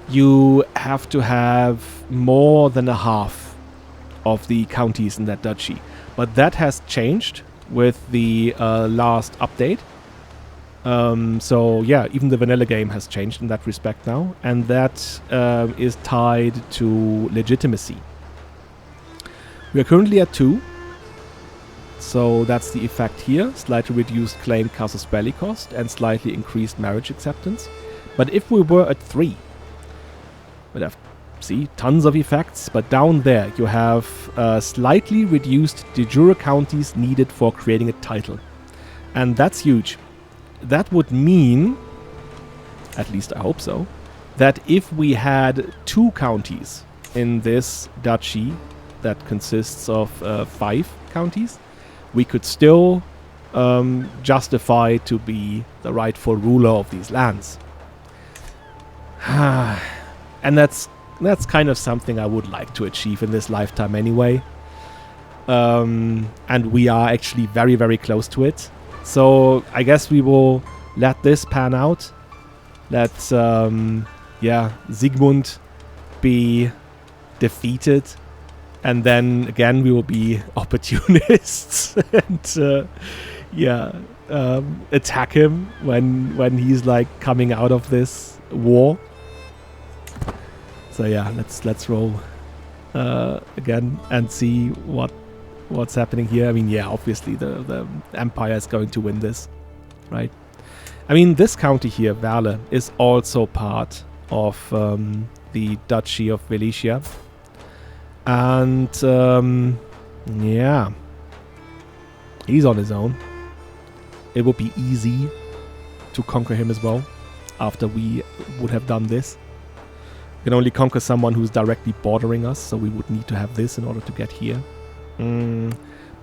you have to have more than a half of the counties in that duchy. But that has changed with the last update. So yeah, even the vanilla game has changed in that respect now, and that is tied to legitimacy. We are currently at 2, so that's the effect here. Slightly reduced claimed casus belli cost and slightly increased marriage acceptance. But if we were at 3, we'd have, see, tons of effects, but down there you have slightly reduced de jure counties needed for creating a title. And that's huge. That would mean, at least I hope so, that if we had 2 counties in this duchy that consists of 5 counties, we could still justify to be the rightful ruler of these lands. And that's kind of something I would like to achieve in this lifetime anyway. And we are actually very, very close to it. So I guess we will let this pan out. Let Sigmund be defeated, and then again we will be opportunists and attack him when he's like coming out of this war. So yeah, let's roll again and see what's happening here. I mean, yeah, obviously the Empire is going to win this, right? I mean, this county here, Werle, is also part of the Duchy of Wallachia. And, yeah, he's on his own. It would be easy to conquer him as well after we would have done this. We can only conquer someone who's directly bordering us, so we would need to have this in order to get here.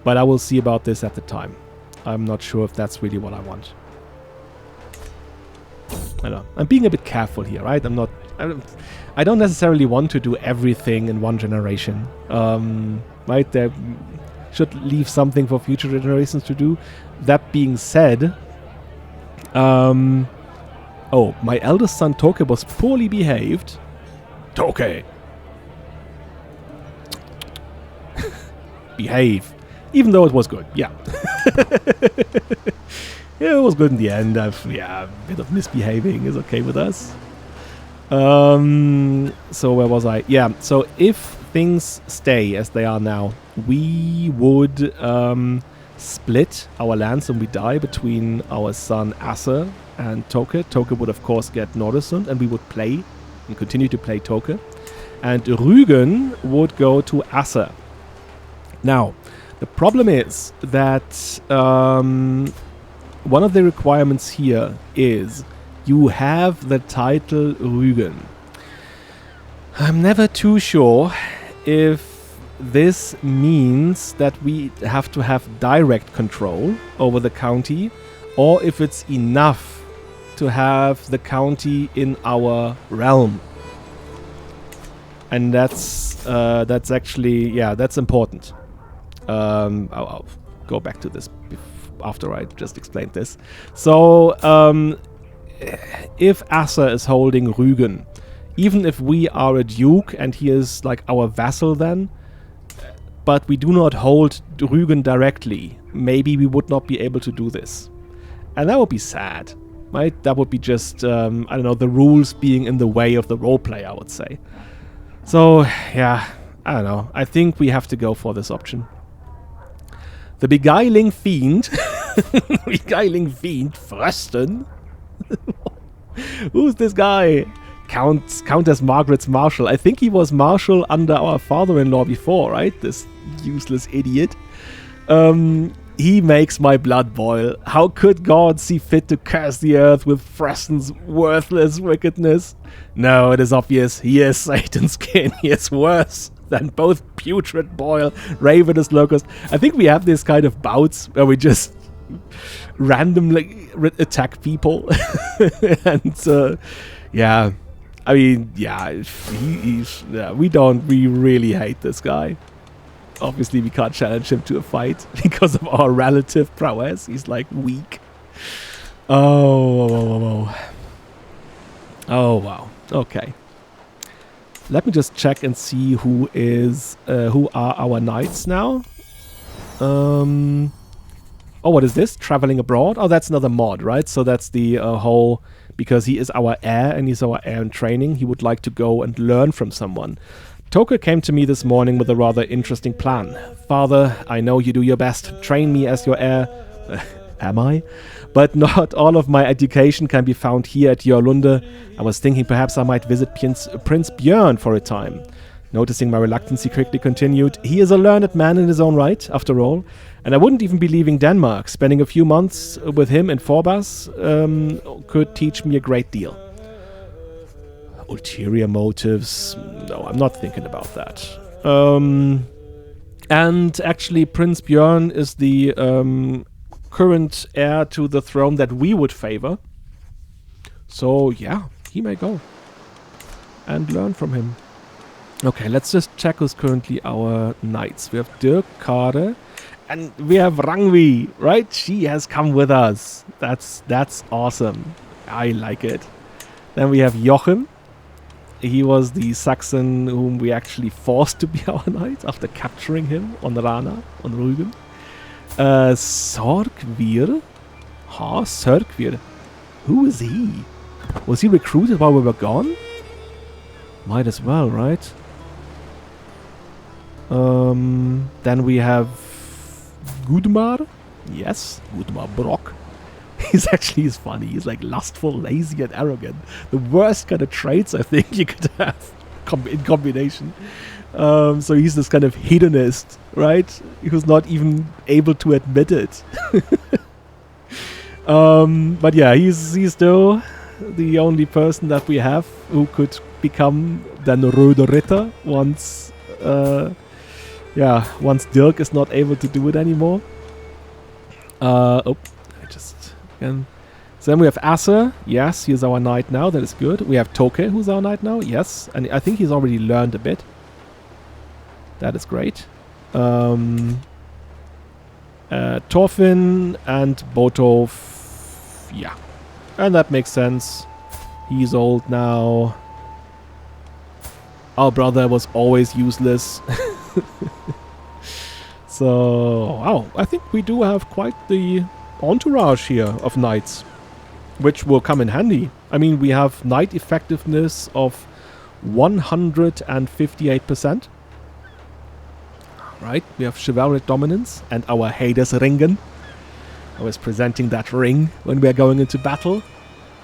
But I will see about this at the time. I'm not sure if that's really what I want. I know. I'm being a bit careful here, right? I don't necessarily want to do everything in one generation. Right? There should leave something for future generations to do. That being said, oh, my eldest son Toke was poorly behaved. Toke! Behave. Even though it was good, yeah. Yeah, it was good in the end. A bit of misbehaving is okay with us. So where was I? Yeah, so if things stay as they are now, we would split our lands when we die between our son Asse and Toke. Toke would of course get Nordesund, and we would play and continue to play Toke. And Rügen would go to Asse. Now, the problem is that one of the requirements here is you have the title Rügen. I'm never too sure if this means that we have to have direct control over the county, or if it's enough to have the county in our realm. And that's actually, yeah, that's important. I'll go back to this after I just explained this. So, if Asse is holding Rügen, even if we are a duke and he is like our vassal then, but we do not hold Rügen directly, maybe we would not be able to do this. And that would be sad, right? That would be just, I don't know, the rules being in the way of the roleplay, I would say. So, yeah, I don't know. I think we have to go for this option. The beguiling fiend, Frösten. Who's this guy? Countess Margaret's Marshal. I think he was Marshal under our father-in-law before, right? This useless idiot. He makes my blood boil. How could God see fit to curse the earth with Frösten's worthless wickedness? No, it is obvious. He is Satan's kin. He is worse than both putrid boil, ravenous locust. I think we have this kind of bouts where we just randomly attack people. And yeah, I mean, yeah, we really hate this guy. Obviously, we can't challenge him to a fight because of our relative prowess. He's like weak. Oh, wow. Okay. Let me just check and see who are our knights now. Oh, what is this? Traveling abroad? Oh, that's another mod, right? So that's the whole... Because he is our heir and he's our heir in training, he would like to go and learn from someone. Toka came to me this morning with a rather interesting plan. Father, I know you do your best. Train me as your heir. Am I? But not all of my education can be found here at Jörlunde. I was thinking perhaps I might visit Prince Björn for a time. Noticing my reluctance, he quickly continued, he is a learned man in his own right, after all, and I wouldn't even be leaving Denmark. Spending a few months with him in Forbas could teach me a great deal. Ulterior motives? No, I'm not thinking about that. And actually, Prince Björn is the current heir to the throne that we would favor. So, yeah, he may go and learn from him. Okay, let's just check who's currently our knights. We have Dirk Kade and we have Rangvi, right? She has come with us. That's awesome. I like it. Then we have Joachim. He was the Saxon whom we actually forced to be our knight after capturing him on Rana, on Rügen. Sorgvir. Sörgvir. Who is he? Was he recruited while we were gone? Might as well, right? Then we have Gudmar. Yes, Gudmar Brock. He's funny. He's like lustful, lazy, and arrogant. The worst kind of traits I think you could have in combination. So he's this kind of hedonist, right? Who's not even able to admit it. But yeah, he's still the only person that we have who could become then Röde Ritter once Dirk is not able to do it anymore. Again. So then we have Asse. Yes, he is our knight now. That is good. We have Toke, who's our knight now. Yes, and I think he's already learned a bit. That is great. Thorfinn and Botov. Yeah, and that makes sense. He's old now. Our brother was always useless. So, wow, I think we do have quite the entourage here of knights, which will come in handy. I mean, we have knight effectiveness of 158%. Right, we have chivalric dominance and our Hades ringen. Always presenting that ring when we are going into battle,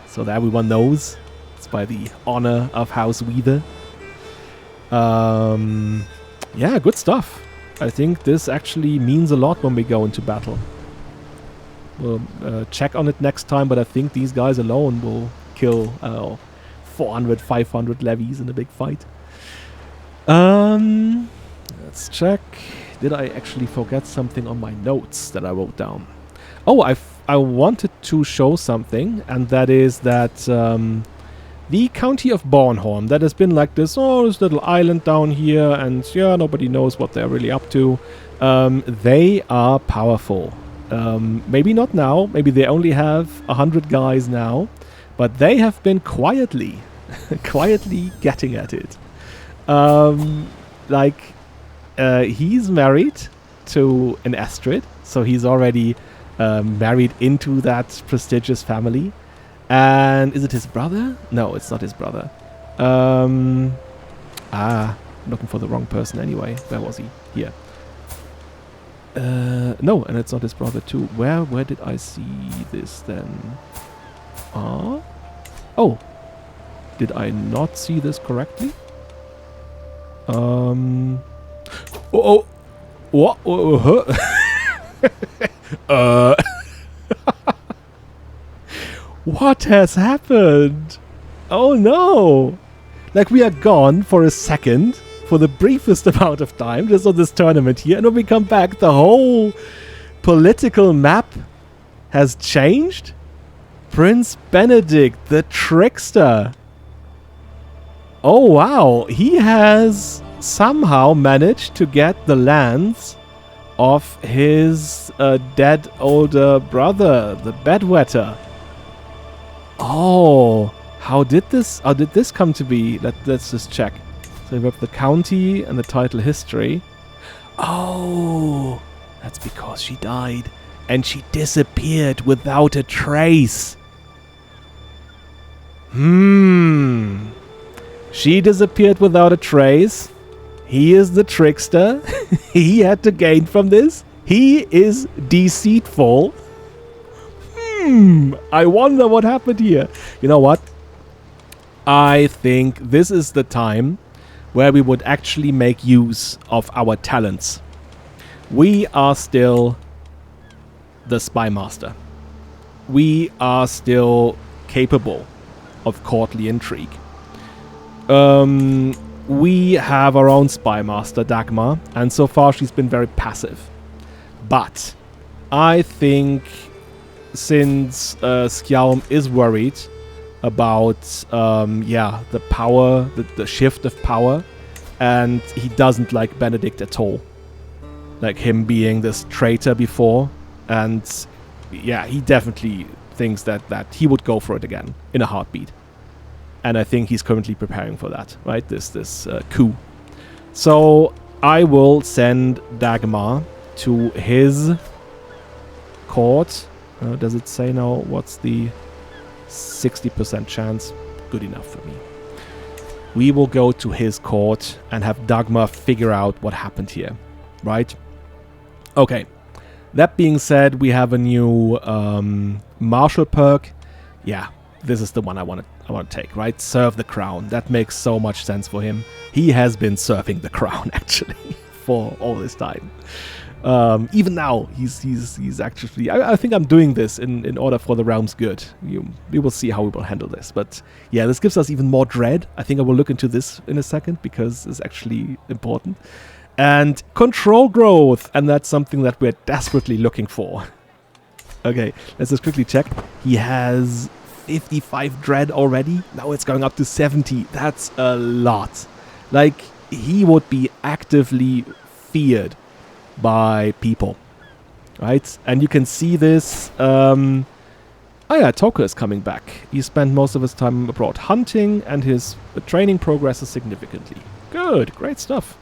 so that everyone knows it's by the honor of House Hvide. Yeah, good stuff. I think this actually means a lot when we go into battle. We'll check on it next time, but I think these guys alone will kill 400, 500 levies in a big fight. Let's check. Did I actually forget something on my notes that I wrote down? Oh, I wanted to show something, and that is that the county of Bornholm, that has been like this little island down here, and yeah, nobody knows what they're really up to. They are powerful. Maybe not now. Maybe they only have 100 guys now, but they have been quietly getting at it. He's married to an Astrid, so he's already married into that prestigious family. And is it his brother? No, it's not his brother. I'm looking for the wrong person anyway. Where was he? Here. No, and it's not his brother too. Where did I see this then? Oh, did I not see this correctly? What? What has happened? Oh no! Like, we are gone for a second, for the briefest amount of time, just on this tournament here, and when we come back, the whole political map has changed? Prince Benedict, the trickster. Oh wow, he has somehow managed to get the lands of his dead older brother, the bedwetter. Oh, how did this come to be? Let's just check. So we have the county and the title history. Oh, that's because she died. And she disappeared without a trace. She disappeared without a trace. He is the trickster. He had to gain from this. He is deceitful. I wonder what happened here. You know what? I think this is the time where we would actually make use of our talents. We are still the spy master. We are still capable of courtly intrigue. We have our own spy master, Dagmar, and so far she's been very passive. But I think since Skjalm is worried about the power, the shift of power, and he doesn't like Benedict at all, like him being this traitor before, and yeah, he definitely thinks that he would go for it again in a heartbeat. And I think he's currently preparing for that, right? This coup. So I will send Dagmar to his court. Does it say now what's the 60% chance? Good enough for me. We will go to his court and have Dagmar figure out what happened here, right? Okay. That being said, we have a new martial perk. Yeah, this is the one I want to take, right? Serve the crown. That makes so much sense for him. He has been serving the crown actually for all this time. Even now, he's actually. I think I'm doing this in order for the realm's good. We will see how we will handle this, but yeah, this gives us even more dread. I think I will look into this in a second because it's actually important. And control growth, and that's something that we're desperately looking for. Okay, let's just quickly check. He has 55 dread already. Now it's going up to 70. That's a lot. Like, he would be actively feared by people, right? And you can see this. Oh yeah, Toka is coming back. He spent most of his time abroad hunting, and his training progresses significantly. Good, great stuff.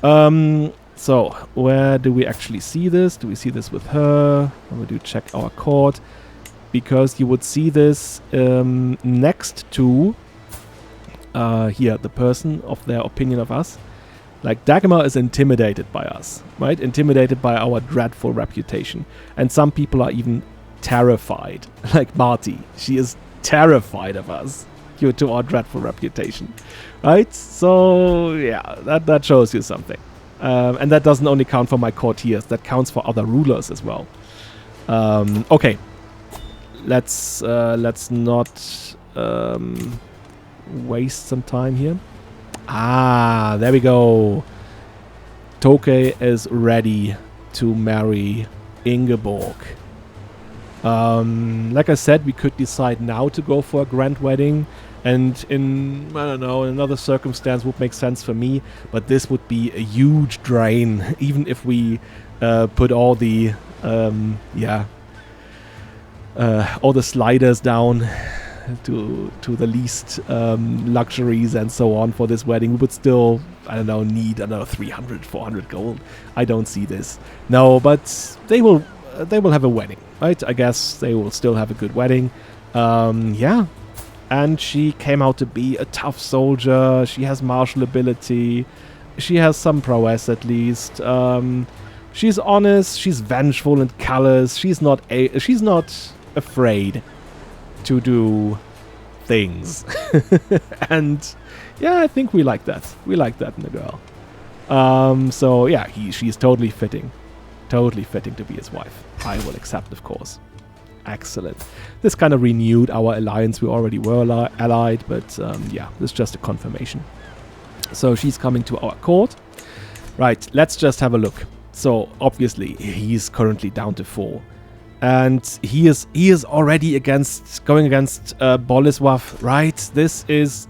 So where do we actually see this? Do we see this with her? We do check our court, because you would see this next to here, the person of their opinion of us. Like, Dagmar is intimidated by us, right? Intimidated by our dreadful reputation. And some people are even terrified. Like Marty. She is terrified of us due to our dreadful reputation. Right? So, yeah, that shows you something. And that doesn't only count for my courtiers. That counts for other rulers as well. Okay. Let's not waste some time here. Ah, there we go. Toke is ready to marry Ingeborg. Like I said, we could decide now to go for a grand wedding, and in, I don't know, another circumstance would make sense for me, but this would be a huge drain, even if we put all the all the sliders down to the least luxuries and so on for this wedding. We would still, I don't know, need another 300, 400 gold. I don't see this. No, but they will have a wedding, right? I guess they will still have a good wedding. Yeah. And she came out to be a tough soldier. She has martial ability. She has some prowess at least. She's honest. She's vengeful and callous. She's not afraid to do things. And yeah, I think we like that. We like that in the girl. So yeah, she's totally fitting to be his wife. I will accept, of course. Excellent. This kind of renewed our alliance. We already were allied, but yeah, this is just a confirmation. So she's coming to our court. Right, let's just have a look. So obviously he's currently down to 4. And he is already going against Boleslav, right? This is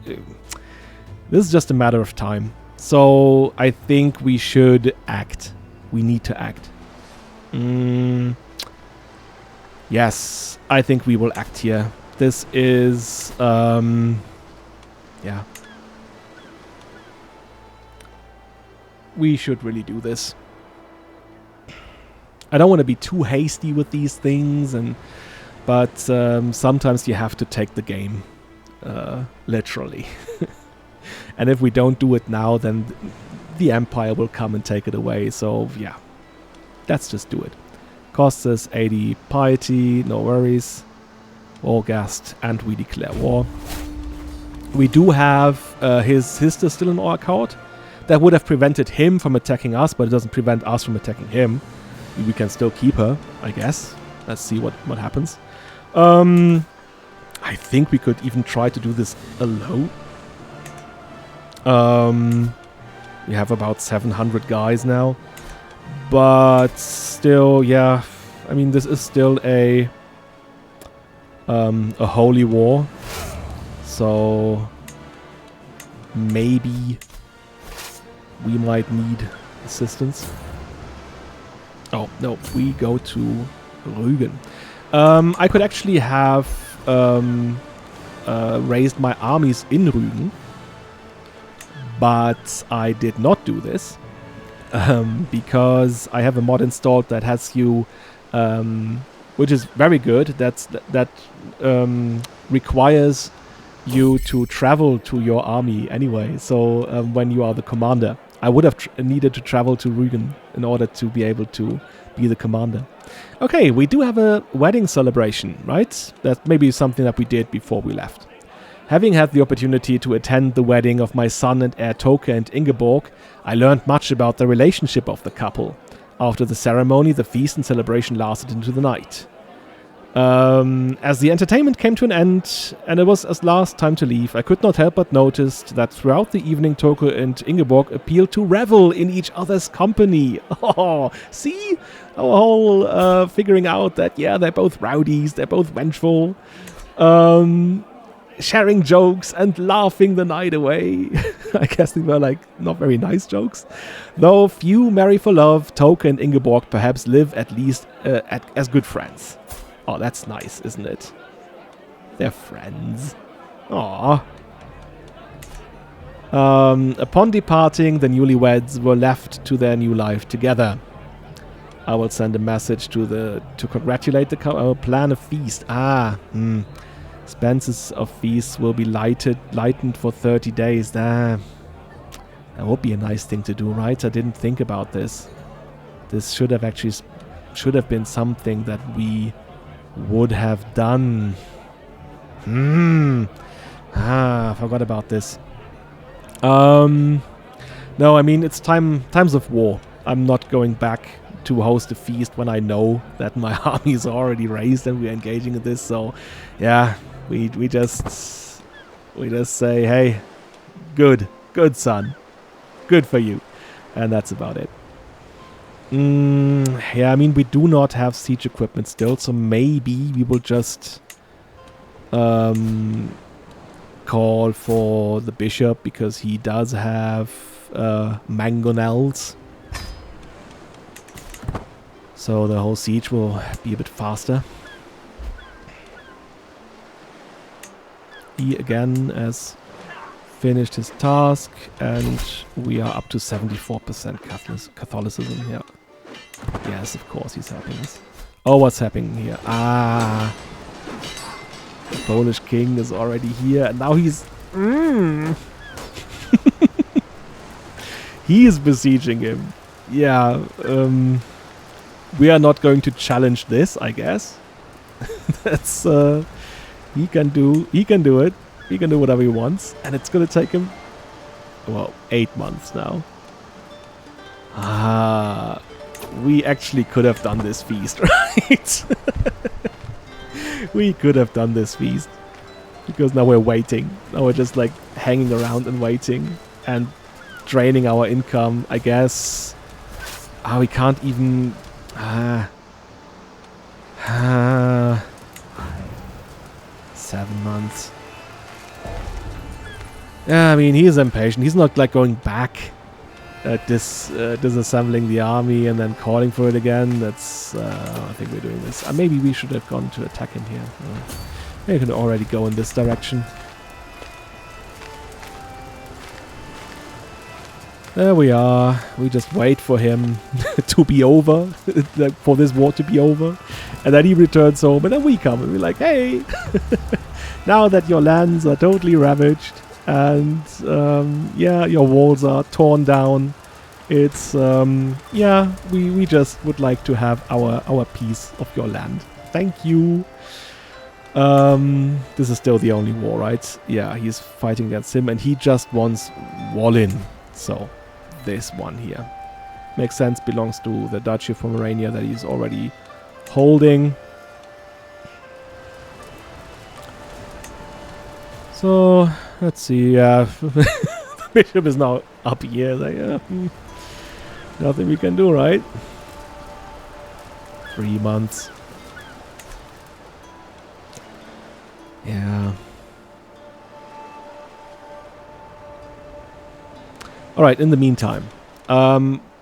just a matter of time. So I think we should act. We need to act. Yes, I think we will act here. This is yeah. We should really do this. I don't want to be too hasty with these things, but sometimes you have to take the game literally. And if we don't do it now, then the Empire will come and take it away. So yeah, let's just do it. Costs us 80 piety, no worries. August, and we declare war. We do have his sister still in our court. That would have prevented him from attacking us, but it doesn't prevent us from attacking him. We can still keep her, I guess. Let's see what happens. I think we could even try to do this alone. We have about 700 guys now. But still, yeah. I mean, this is still a holy war. So maybe we might need assistance. Oh, no, we go to Rügen. I could actually have raised my armies in Rügen, but I did not do this because I have a mod installed that has you, which is very good. That requires you to travel to your army anyway. So when you are the commander, I would have needed to travel to Rügen in order to be able to be the commander. Okay, we do have a wedding celebration, right? That may be something that we did before we left. Having had the opportunity to attend the wedding of my son and heir Toke and Ingeborg, I learned much about the relationship of the couple. After the ceremony, the feast and celebration lasted into the night. As the entertainment came to an end, and it was as last time to leave, I could not help but notice that throughout the evening Toke and Ingeborg appealed to revel in each other's company. Oh, see? Our whole figuring out that, yeah, they're both rowdies, they're both vengeful, sharing jokes and laughing the night away. I guess they were, like, not very nice jokes. Though few marry for love, Toke and Ingeborg perhaps live at least as good friends. Oh, that's nice, isn't it? They're friends. Aww. Upon departing, the newlyweds were left to their new life together. I will send a message to congratulate the couple. Plan a feast. Expenses of feasts will be lightened for 30 days. That would be a nice thing to do, right? I didn't think about this. This should have been something that we would have done. I forgot about this. No, I mean, it's times of war. I'm not going back to host a feast when I know that my army is already raised and we're engaging in this. So, yeah, we just say, hey, good son, good for you, and that's about it. Yeah, I mean, we do not have siege equipment still, so maybe we will just call for the bishop, because he does have mangonels. So the whole siege will be a bit faster. He again has finished his task, and we are up to 74% Catholicism here. Yes, of course he's helping us. Oh, what's happening here? The Polish king is already here, and now he's... he is besieging him. Yeah, we are not going to challenge this, I guess. That's... he can do it. He can do whatever he wants, and it's gonna take him, well, 8 months now. We actually could have done this feast, right? We could have done this feast, because now we're waiting. Now we're just like hanging around and waiting and draining our income, I guess. We can't even... 7 months. Yeah, I mean, he is impatient. He's not like going back, disassembling the army and then calling for it again. That's, I think we're doing this. Maybe we should have gone to attack him here. We can already go in this direction. There we are. We just wait for him to be over, for this war to be over. And then he returns home, and then we come, and we're like, hey, now that your lands are totally ravaged, and yeah, your walls are torn down, it's, yeah, we just would like to have our piece of your land. Thank you. This is still the only war, right? Yeah, he's fighting against him, and he just wants Wallin. So, this one here. Makes sense, belongs to the Duchy of Pomerania that he's already holding. So, let's see. The bishop is now up here. Like, nothing we can do, right? 3 months. Yeah. Alright, in the meantime.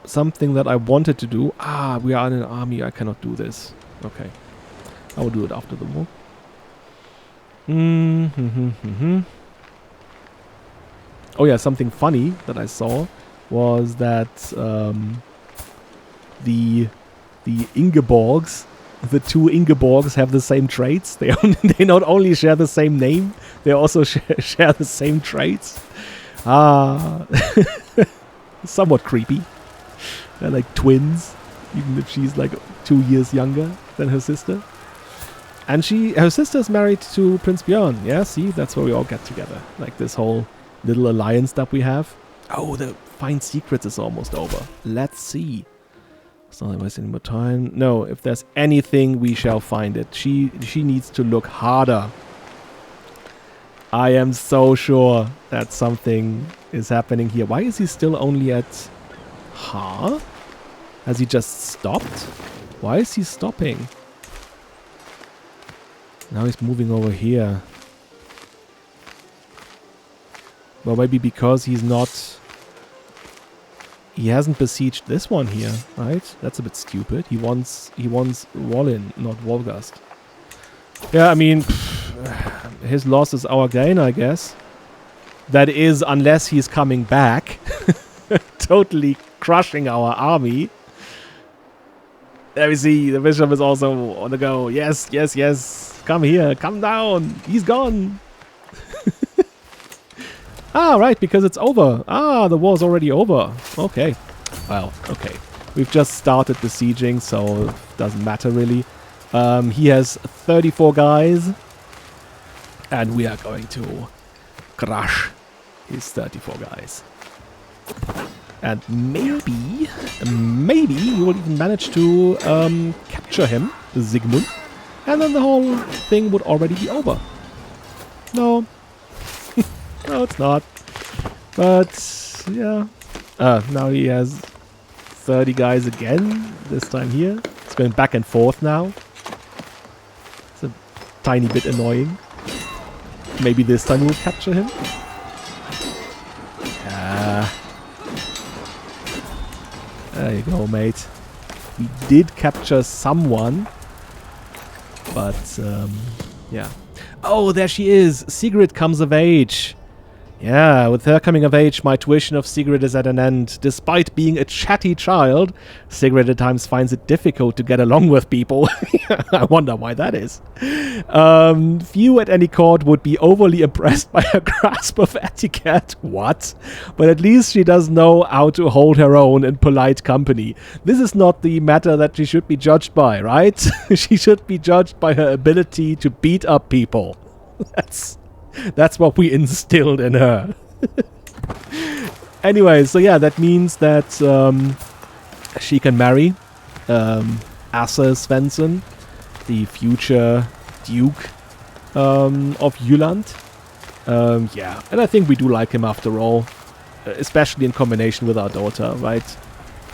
Something that I wanted to do. Ah, we are in an army. I cannot do this. Okay. I will do it after the war. Oh yeah, something funny that I saw was that the Ingeborgs, the two Ingeborgs have the same traits. They not only share the same name, they also share the same traits. Ah, somewhat creepy. They're like twins, even if she's like 2 years younger than her sister. And her sister's married to Prince Björn. Yeah, see, that's where we all get together. Like this whole little alliance that we have. Oh, the Find Secrets is almost over. Let's see. It's not wasting any more time. No, if there's anything, we shall find it. She needs to look harder. I am so sure that something is happening here. Why is he still only at... Huh? Has he just stopped? Why is he stopping? Now he's moving over here. Well, maybe because he's not... He hasn't besieged this one here, right? That's a bit stupid. He wants Wallin, not Wolgast. Yeah, I mean, his loss is our gain, I guess. That is, unless he's coming back. Totally crushing our army. There we see, the bishop is also on the go. Yes, yes, yes. Come here, come down. He's gone. Ah, right, because it's over. Ah, the war's already over. Okay. Well, okay. We've just started besieging, so it doesn't matter really. He has 34 guys. And we are going to crush his 34 guys. And maybe we will even manage to capture him, Sigmund. And then the whole thing would already be over. No. No, it's not. But, yeah. Now he has 30 guys again, this time here. It's going back and forth now. It's a tiny bit annoying. Maybe this time we'll capture him. There you go, mate. We did capture someone. But, yeah. Oh, there she is! Sigrid comes of age! Yeah, with her coming of age, my tuition of Sigrid is at an end. Despite being a chatty child, Sigrid at times finds it difficult to get along with people. I wonder why that is. Few at any court would be overly impressed by her grasp of etiquette. What? But at least she does know how to hold her own in polite company. This is not the matter that she should be judged by, right? She should be judged by her ability to beat up people. That's what we instilled in her. Anyway, so yeah, that means that she can marry Asser Svensson, the future Duke of Jylland. Yeah, and I think we do like him after all, especially in combination with our daughter, right?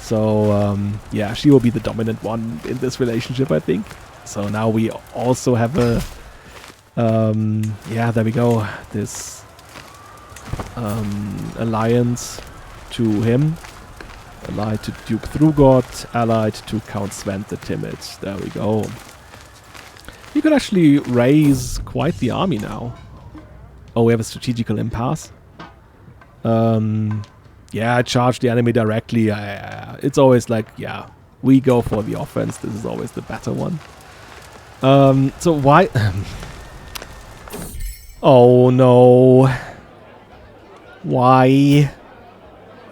So, yeah, she will be the dominant one in this relationship, I think. So now we also have a... yeah, there we go. This alliance to him. Allied to Duke Thrugot, allied to Count Svend the Timid. There we go. You could actually raise quite the army now. Oh, we have a strategical impasse. Yeah, charge the enemy directly. It's always like, yeah, we go for the offense. This is always the better one. So why... oh no. Why?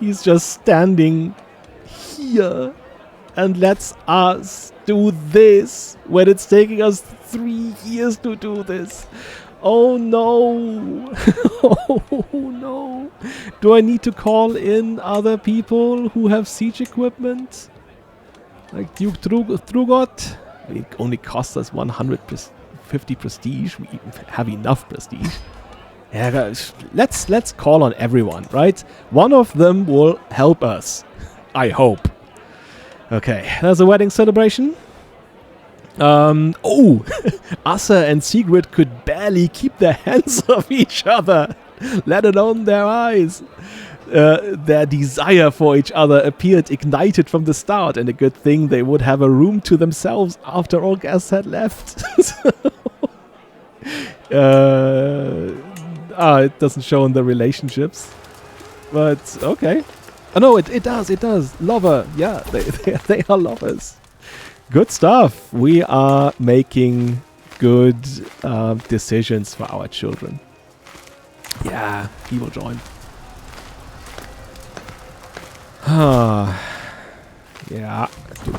He's just standing here and lets us do this when it's taking us 3 years to do this. Oh no. Oh no. Do I need to call in other people who have siege equipment? Like Duke Trugot? It only costs us 150 prestige. We even have enough prestige. Yeah, guys, let's call on everyone, right? One of them will help us. I hope. Okay, there's a wedding celebration. Oh, Asa and Sigrid could barely keep their hands off each other, let alone their eyes. Their desire for each other appeared ignited from the start, and a good thing they would have a room to themselves after all guests had left. It doesn't show in the relationships, but okay. Oh no, it does. Lover, yeah, they are lovers. Good stuff. We are making good decisions for our children. Yeah, he will join. Yeah,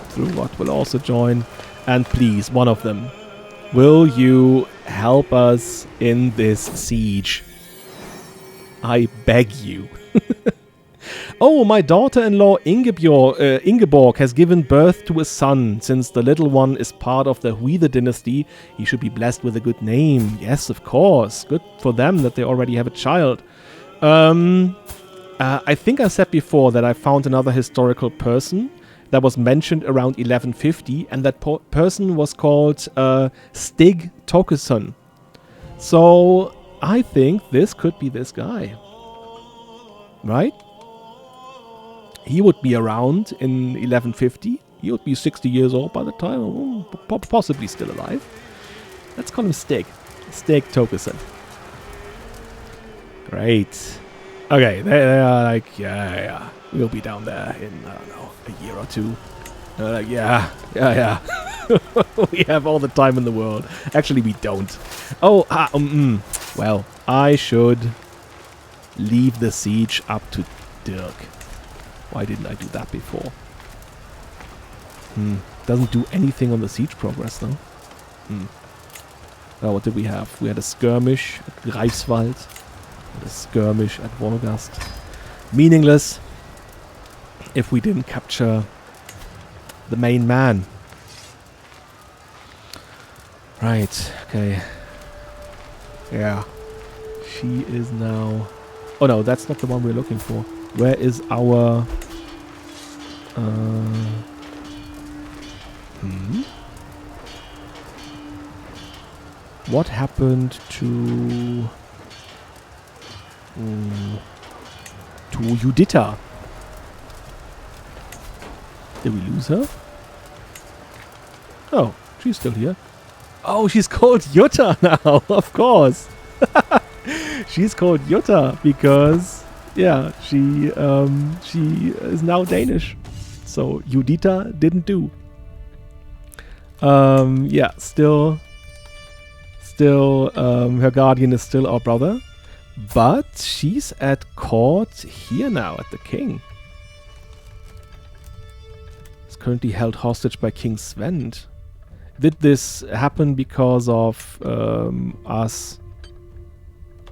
through what will also join. And please, one of them, will you help us in this siege? I beg you. Oh, my daughter-in-law Ingeborg has given birth to a son. Since the little one is part of the Hvide dynasty, he should be blessed with a good name. Yes, of course. Good for them that they already have a child. I think I said before that I found another historical person that was mentioned around 1150, and that person was called Stig Tokesson. So I think this could be this guy. Right? He would be around in 1150. He would be 60 years old by the time, possibly still alive. Let's call him Stig. Stig Tokesson. Great. Okay, they are like, yeah, we'll be down there in, I don't know, a year or two. They're like, yeah. We have all the time in the world. Actually, we don't. Oh, well, I should leave the siege up to Dirk. Why didn't I do that before? Doesn't do anything on the siege progress, though. Oh, what did we have? We had a skirmish at Greifswald. And a skirmish at Wolgast. Meaningless if we didn't capture the main man. Right, okay. Yeah. She is now... Oh no, that's not the one we're looking for. Where is our... What happened to Juditha? Did we lose her? Oh, she's still here. Oh, she's called Jutta now, of course. She's called Jutta because, yeah, she is now Danish. So Juditha didn't do. Yeah, still, her guardian is still our brother, but she's at court here now at the king. Is currently held hostage by King Svend. Did this happen because of us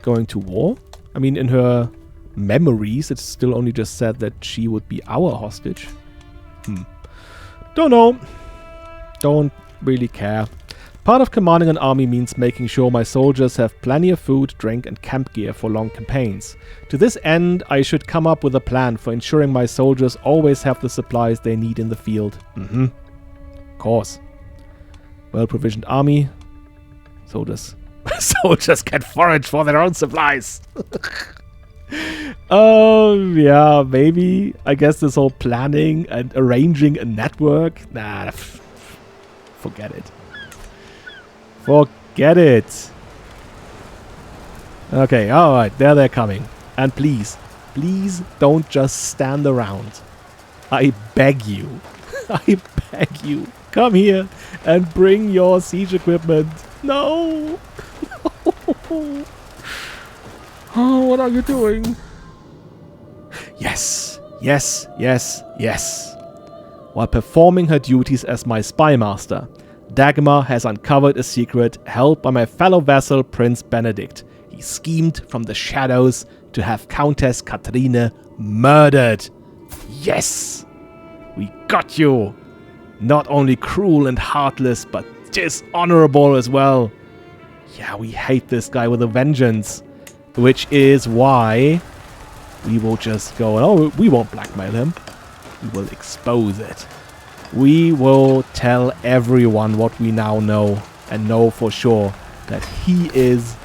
going to war? I mean, in her memories, it's still only just said that she would be our hostage. Don't know. Don't really care. Part of commanding an army means making sure my soldiers have plenty of food, drink, and camp gear for long campaigns. To this end, I should come up with a plan for ensuring my soldiers always have the supplies they need in the field. Of course. Well-provisioned army. Soldiers can forage for their own supplies. Yeah, maybe. I guess this whole planning and arranging a network. Nah, forget it. Forget it. Okay, alright, there they're coming. And please, please don't just stand around. I beg you. I beg you. Come here and bring your siege equipment. No. No. Oh, what are you doing? Yes. Yes. Yes. Yes. While performing her duties as my spy master, Dagmar has uncovered a secret held by my fellow vassal, Prince Benedict. He schemed from the shadows to have Countess Katrine murdered. Yes! We got you! Not only cruel and heartless, but dishonorable as well. Yeah, we hate this guy with a vengeance. Which is why we will just go... Oh, we won't blackmail him. We will expose it. We will tell everyone what we now know, and know for sure that he is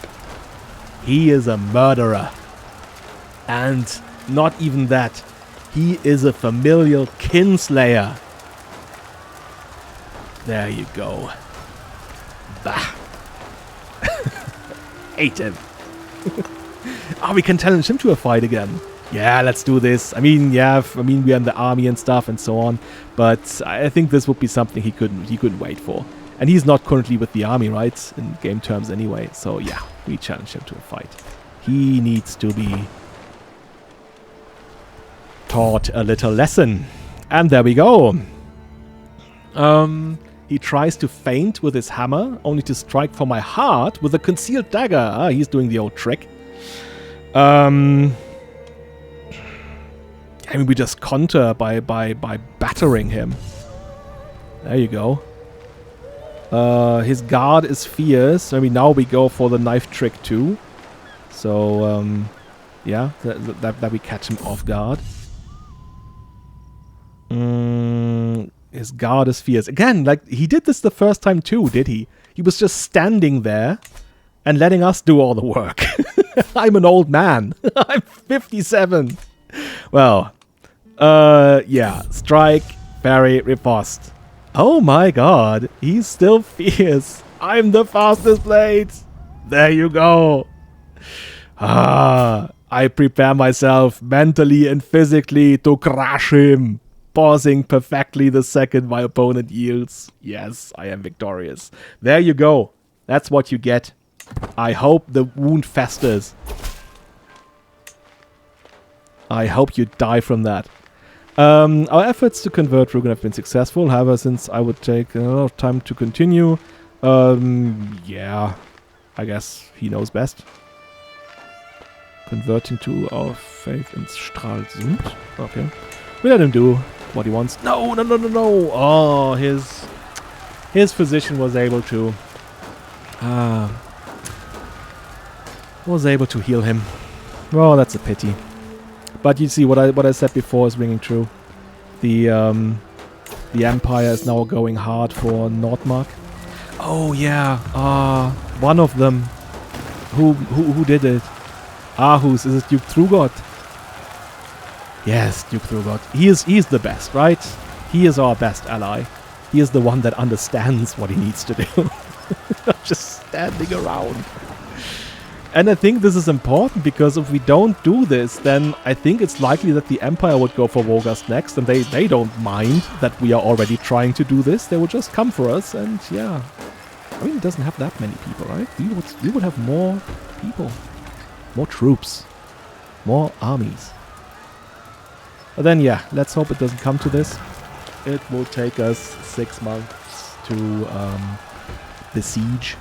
a murderer. And not even that, he is a familial kinslayer. There you go. Bah. Hate him. Oh, we can challenge him to a fight again. Yeah, let's do this. I mean, yeah, we're in the army and stuff and so on, but I think this would be something he couldn't wait for. And he's not currently with the army, right? In game terms anyway. So yeah, we challenge him to a fight. He needs to be taught a little lesson. And there we go. He tries to feint with his hammer, only to strike for my heart with a concealed dagger. Ah, he's doing the old trick. I mean, we just counter by battering him. There you go. His guard is fierce. I mean, now we go for the knife trick too. So, yeah, that we catch him off guard. His guard is fierce. Again, like, he did this the first time too, did he? He was just standing there and letting us do all the work. I'm an old man. I'm 57. Well, yeah. Strike, parry, riposte. Oh my god. He's still fierce. I'm the fastest blade. There you go. I prepare myself mentally and physically to crush him. Pausing perfectly the second my opponent yields. Yes, I am victorious. There you go. That's what you get. I hope the wound festers. I hope you die from that. Our efforts to convert Rugen have been successful. However, since I would take a lot of time to continue, yeah, I guess he knows best. Converting to our faith in Stralsund. Okay. We let him do what he wants. No, no, no, no, no. Oh, his physician was able to heal him. Oh, that's a pity. But you see, what I said before is ringing true. The Empire is now going hard for Nordmark. Oh yeah, one of them. Who did it? Is it Duke Thrugot? Yes, Duke Thrugot. He's the best, right? He is our best ally. He is the one that understands what he needs to do. Just standing around. And I think this is important, because if we don't do this, then I think it's likely that the Empire would go for Vogast next, and they don't mind that we are already trying to do this. They will just come for us, and yeah. I mean, it doesn't have that many people, right? We would have more people. More troops. More armies. But then, yeah, let's hope it doesn't come to this. It will take us 6 months to besiege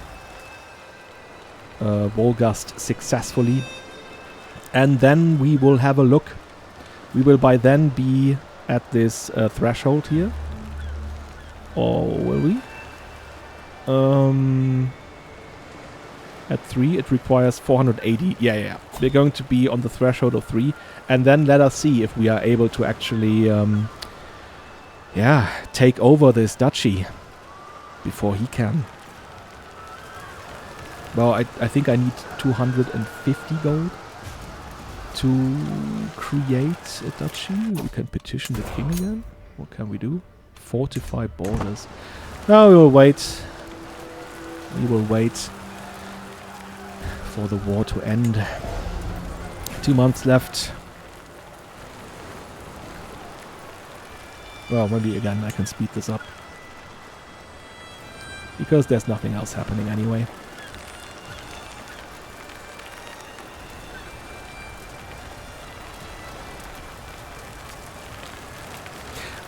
Volgast successfully. And then we will have a look. We will by then be at this threshold here. Or will we? At 3, it requires 480. Yeah. We're going to be on the threshold of 3. And then let us see if we are able to actually, take over this duchy before he can. Well, I think I need 250 gold to create a duchy. We can petition the king again. What can we do? Fortify borders. Now we will wait. We will wait for the war to end. 2 months left. Well, maybe again I can speed this up. Because there's nothing else happening anyway.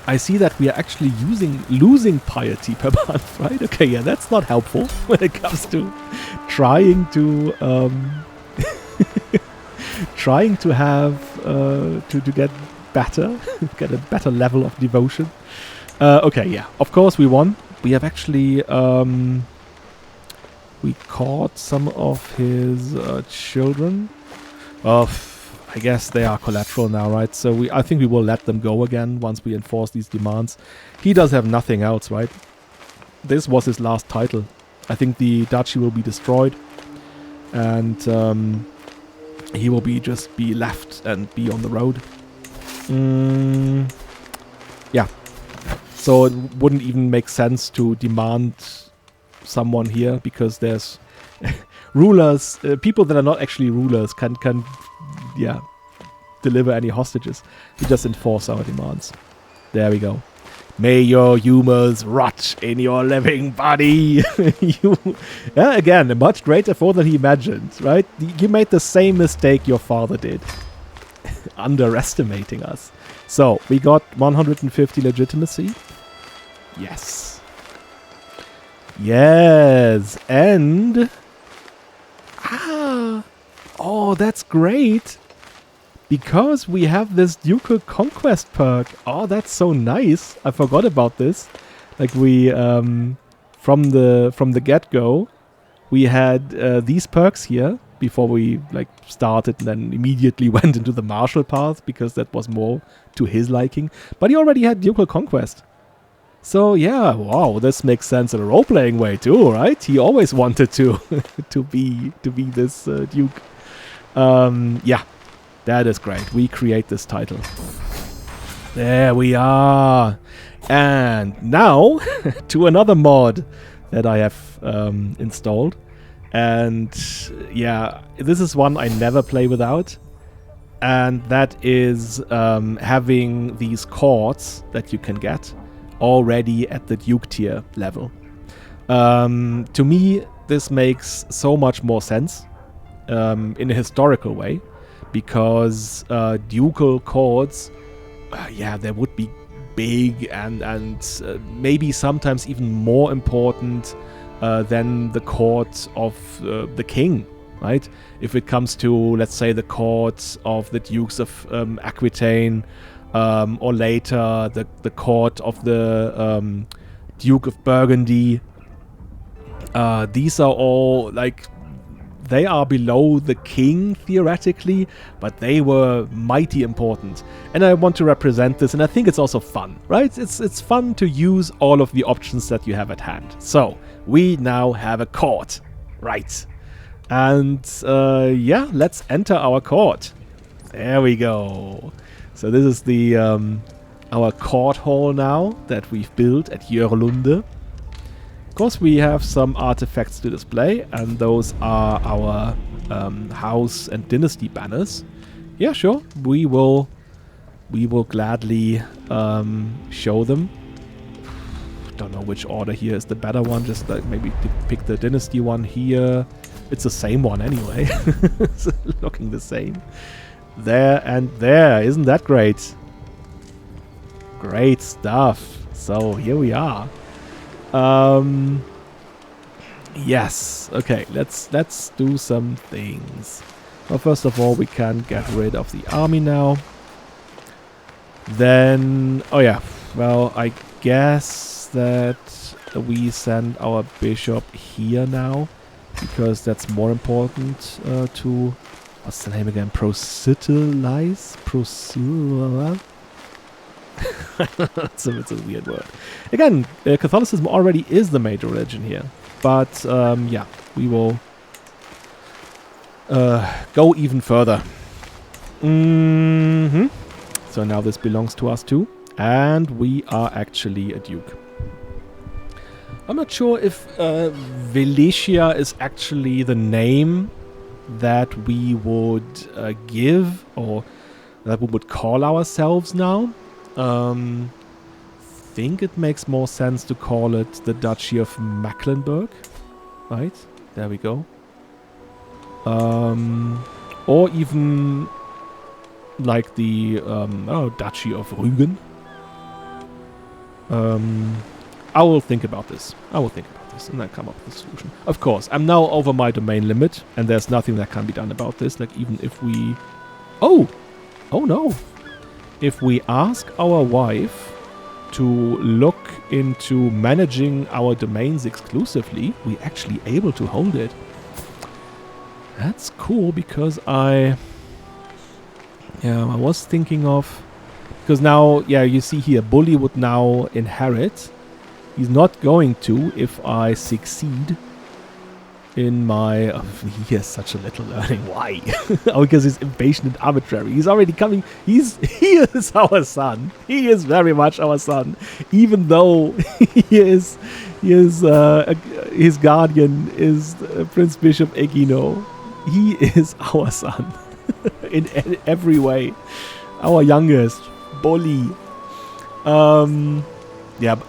I see that we are actually losing piety per month, right? Okay, yeah, that's not helpful when it comes to trying to trying to have to get better, get a better level of devotion. Okay, yeah, of course we won. We have actually we caught some of his children. I guess they are collateral now, right? So I think we will let them go again once we enforce these demands. He does have nothing else, right? This was his last title. I think the duchy will be destroyed, and he will just be left and be on the road. Yeah. So it wouldn't even make sense to demand someone here, because there's rulers, people that are not actually rulers can deliver any hostages. We just enforce our demands. There we go. May your humors rot in your living body. Yeah, again, a much greater foe than he imagined, right? You made the same mistake your father did. Underestimating us. So, we got 150 legitimacy. Yes. Yes, and... Oh, that's great. Because we have this ducal conquest perk. Oh, that's so nice. I forgot about this. Like we, from the get-go, we had these perks here before we started, and then immediately went into the martial path because that was more to his liking. But he already had ducal conquest. So yeah, wow, this makes sense in a role-playing way too, right? He always wanted to to be this duke. Yeah. That is great. We create this title. There we are. And now to another mod that I have installed. And yeah, this is one I never play without. And that is having these chords that you can get already at the duke tier level. To me, this makes so much more sense in a historical way. Because ducal chords, yeah, they would be big and maybe sometimes even more important than the court of the king, right? If it comes to, let's say, the court of the Dukes of Aquitaine, or later the court of the Duke of Burgundy. These are all they are below the king, theoretically, but they were mighty important. And I want to represent this, and I think it's also fun, right? It's fun to use all of the options that you have at hand. So, we now have a court, right? And, yeah, let's enter our court. There we go. So this is the our court hall now that we've built at Jörlunde. Of course, we have some artifacts to display, and those are our house and dynasty banners. Yeah, sure. We will gladly show them. Don't know which order here is the better one. Just maybe pick the dynasty one here. It's the same one anyway. It's looking the same. There and there. Isn't that great? Great stuff. So here we are. Yes. Okay, let's do some things. Well, first of all, we can get rid of the army now. Then, oh yeah, well, I guess that we send our bishop here now, because that's more important to, what's the name again? Proselytize? It's a weird word. Again, Catholicism already is the major religion here. But, yeah, we will go even further. So now this belongs to us too. And we are actually a duke. I'm not sure if Velicia is actually the name that we would give, or that we would call ourselves now. think it makes more sense to call it the Duchy of Mecklenburg. Right? There we go. Or even like the Duchy of Rügen. I will think about this. And then come up with a solution. Of course, I'm now over my domain limit, and there's nothing that can be done about this. Like, even if we... Oh no. If we ask our wife to look into managing our domains exclusively, we're actually able to hold it. That's cool, because I was thinking of... Because now, you see here, Bully would now inherit. He's not going to if I succeed in my... he has such a little learning. Why? Because he's impatient and arbitrary. He's already coming. He is our son. He is very much our son. Even though his guardian is Prince Bishop Egino. He is our son. in every way. Our youngest. Bully.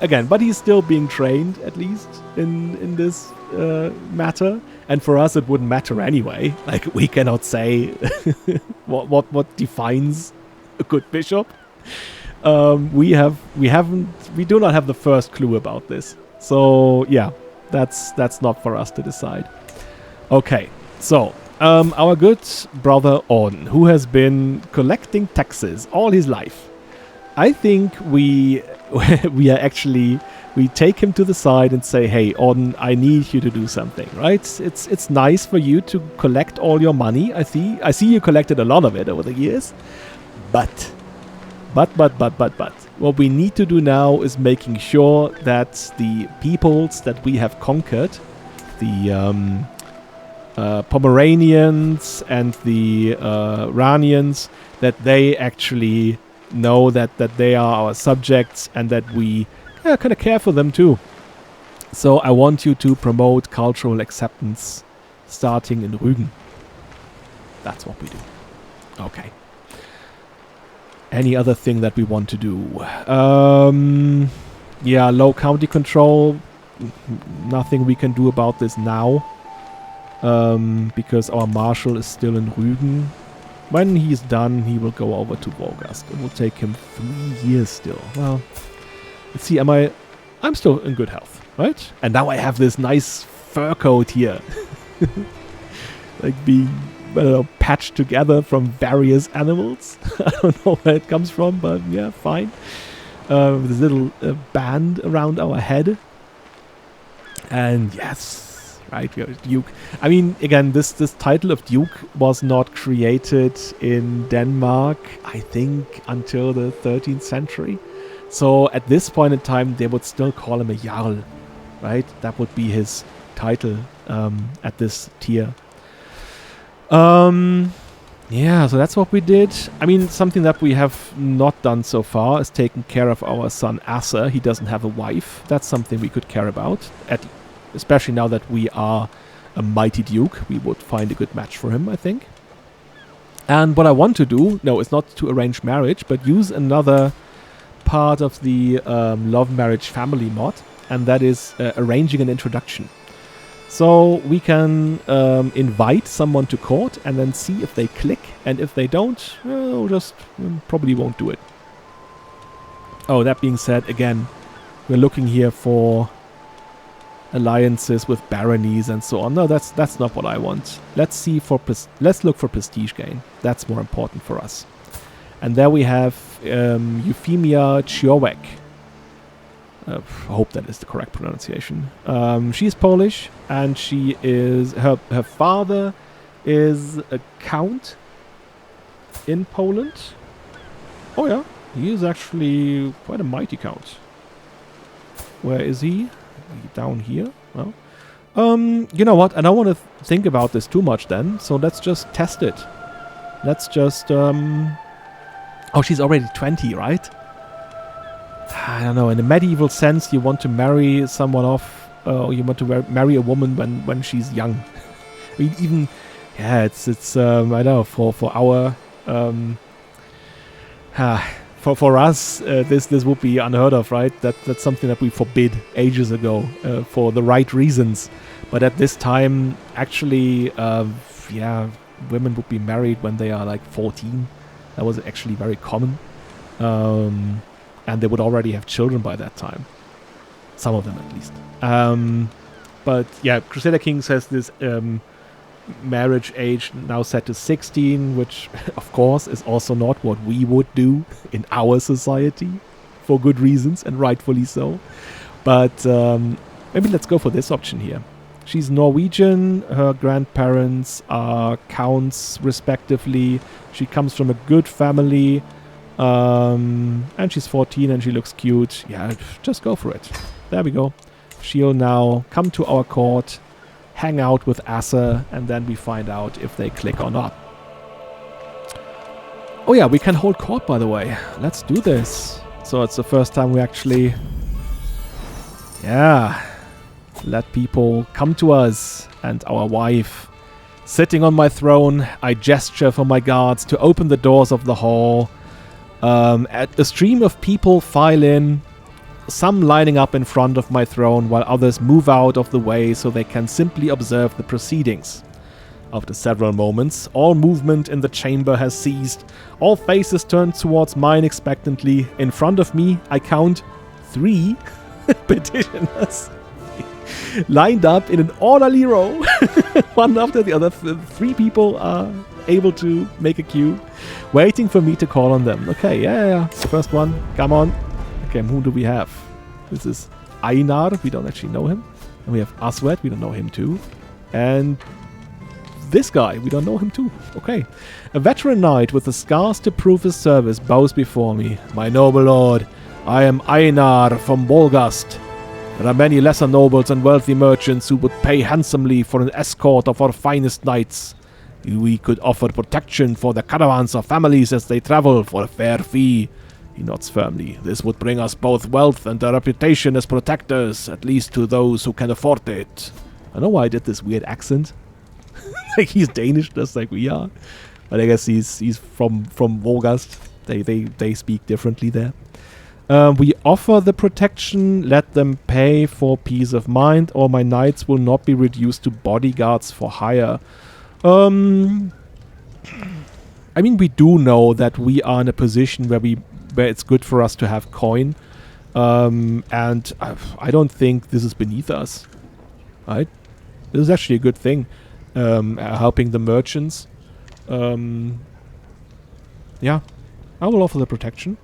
Again, but he's still being trained, at least, in this matter. And for us, it wouldn't matter anyway. Like, we cannot say what defines a good bishop. We do not have the first clue about this. So, that's not for us to decide. Okay, so, our good brother Orden, who has been collecting taxes all his life. I think we take him to the side and say, hey, Orden, I need you to do something, right? It's nice for you to collect all your money. I see you collected a lot of it over the years. But. What we need to do now is making sure that the peoples that we have conquered, the Pomeranians and the Ranians, that they actually know that they are our subjects and that we kind of care for them too. So I want you to promote cultural acceptance starting in Rügen. That's what we do. Okay. Any other thing that we want to do? Low county control. Nothing we can do about this now. Because our marshal is still in Rügen. When he's done, he will go over to Vorgast. It will take him 3 years still. Well, let's see. I'm still in good health, right? And now I have this nice fur coat here. Like being, patched together from various animals. I don't know where it comes from, but yeah, fine. With this little band around our head. And yes... Right, we are Duke. I mean, again, this title of Duke was not created in Denmark, I think, until the 13th century. So at this point in time, they would still call him a Jarl, right? That would be his title at this tier. So that's what we did. I mean, something that we have not done so far is taking care of our son Asser. He doesn't have a wife. That's something we could care about, especially now that we are a mighty duke. We would find a good match for him, I think. And what I want to do, no, it's not to arrange marriage, but use another part of the love marriage family mod, and that is arranging an introduction. So we can invite someone to court and then see if they click, and if they don't, probably won't do it. Oh, that being said, again, we're looking here for alliances with baronies and so on. No, that's not what I want. Let's look for prestige gain. That's more important for us. And there we have Euphemia Ciowek. I hope that is the correct pronunciation. She's Polish, and she is her father is a count in Poland. Oh yeah, he is actually quite a mighty count. Where is he? Down here. Well, you know what? I don't want to think about this too much then. So let's just test it. Let's just. Oh, she's already 20, right? I don't know. In a medieval sense, you want to marry someone off. You want to marry a woman when she's young. I mean, even it's I don't know, for our for us, this would be unheard of, right? That's something that we forbid ages ago for the right reasons. But at this time, actually, women would be married when they are like 14. That was actually very common. And they would already have children by that time. Some of them, at least. But yeah, Crusader Kings has this marriage age now set to 16, which, of course, is also not what we would do in our society, for good reasons, and rightfully so. But maybe let's go for this option here. She's Norwegian. Her grandparents are counts, respectively. She comes from a good family. And she's 14 and she looks cute. Yeah, just go for it. There we go. She'll now come to our court, hang out with Asa, and then we find out if they click or not. Oh yeah, we can hold court, by the way. Let's do this. So it's the first time we actually... Yeah... let people come to us. And our wife, sitting on my throne, I gesture for my guards to open the doors of the hall. A stream of people file in, some lining up in front of my throne while others move out of the way so they can simply observe the proceedings. After several moments, all movement in the chamber has ceased. All faces turn towards mine expectantly. In front of me, I count 3 petitioners lined up in an orderly row, one after the other. 3 people are able to make a queue, waiting for me to call on them. Okay, yeah. First one, come on. Okay, who do we have? This is Einar, we don't actually know him. And we have Aswed, we don't know him too. And this guy, we don't know him too. Okay. A veteran knight with the scars to prove his service bows before me. My noble lord, I am Einar from Volgast. There are many lesser nobles and wealthy merchants who would pay handsomely for an escort of our finest knights. We could offer protection for the caravans of families as they travel for a fair fee. He nods firmly. This would bring us both wealth and a reputation as protectors, at least to those who can afford it. I know why I did this weird accent. Like he's Danish, just like we are. But I guess he's from Volgast. They speak differently there. We offer the protection, let them pay for peace of mind, or my knights will not be reduced to bodyguards for hire. I mean, we do know that we are in a position where it's good for us to have coin, and I don't think this is beneath us, right? This is actually a good thing, helping the merchants. Yeah, I will offer the protection.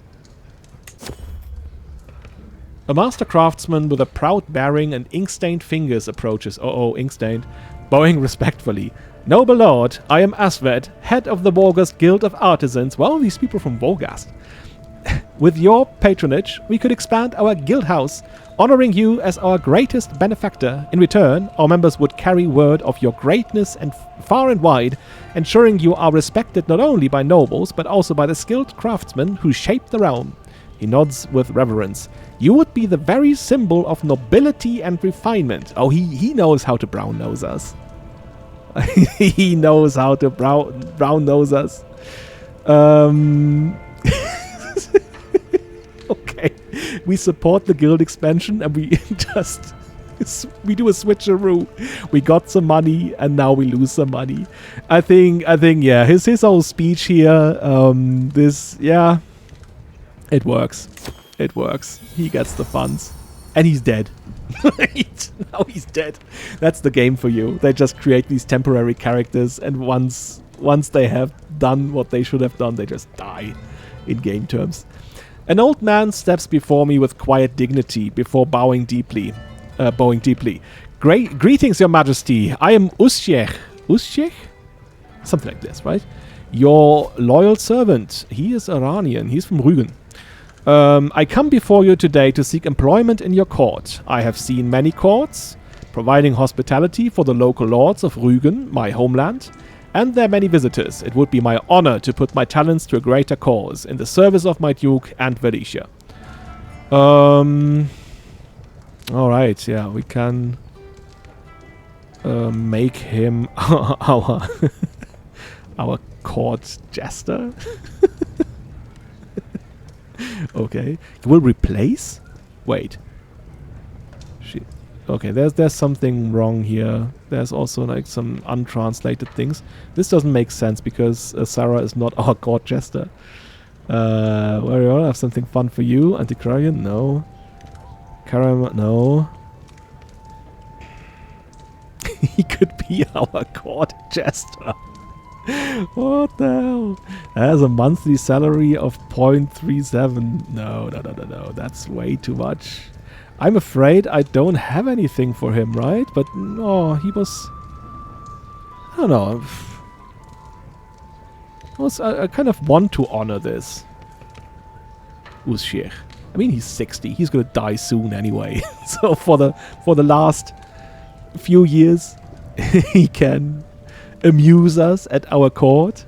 A master craftsman with a proud bearing and ink-stained fingers approaches. Ink-stained. Bowing respectfully. Noble lord, I am Asved, head of the Volgast Guild of Artisans. Well, these people from Volgast. With your patronage, we could expand our guild house, honoring you as our greatest benefactor. In return, our members would carry word of your greatness and far and wide, ensuring you are respected not only by nobles, but also by the skilled craftsmen who shape the realm. He nods with reverence. You would be the very symbol of nobility and refinement. Oh, he knows how to brown nose us. He knows how to brown nose us. Okay. We support the guild expansion and we we do a switcheroo. We got some money and now we lose some money. I think yeah, his whole speech here, it works. It works. He gets the funds. And he's dead. Now he's dead. That's the game for you. They just create these temporary characters, and once they have done what they should have done, they just die in game terms. An old man steps before me with quiet dignity before bowing deeply. Greetings, your majesty. I am Uschech. Uschech? Something like this, right? Your loyal servant. He is Iranian. He's from Rügen. I come before you today to seek employment in your court. I have seen many courts, providing hospitality for the local lords of Rügen, my homeland, and their many visitors. It would be my honor to put my talents to a greater cause, in the service of my duke and Valyria. Alright, yeah, we can make him our court jester. Okay. You will replace? Wait. Shit. Okay, there's something wrong here. There's also like some untranslated things. This doesn't make sense because Sarah is not our court jester. Warrior, I have something fun for you. Antiquarian? No. Karam? No. He could be our court jester. What the hell? Has a monthly salary of 0.37. No. That's way too much. I'm afraid I don't have anything for him, right? But no, he was... I don't know. I kind of want to honor this. Ushir. I mean, he's 60. He's gonna die soon anyway. So for the last few years, he can amuse us at our court.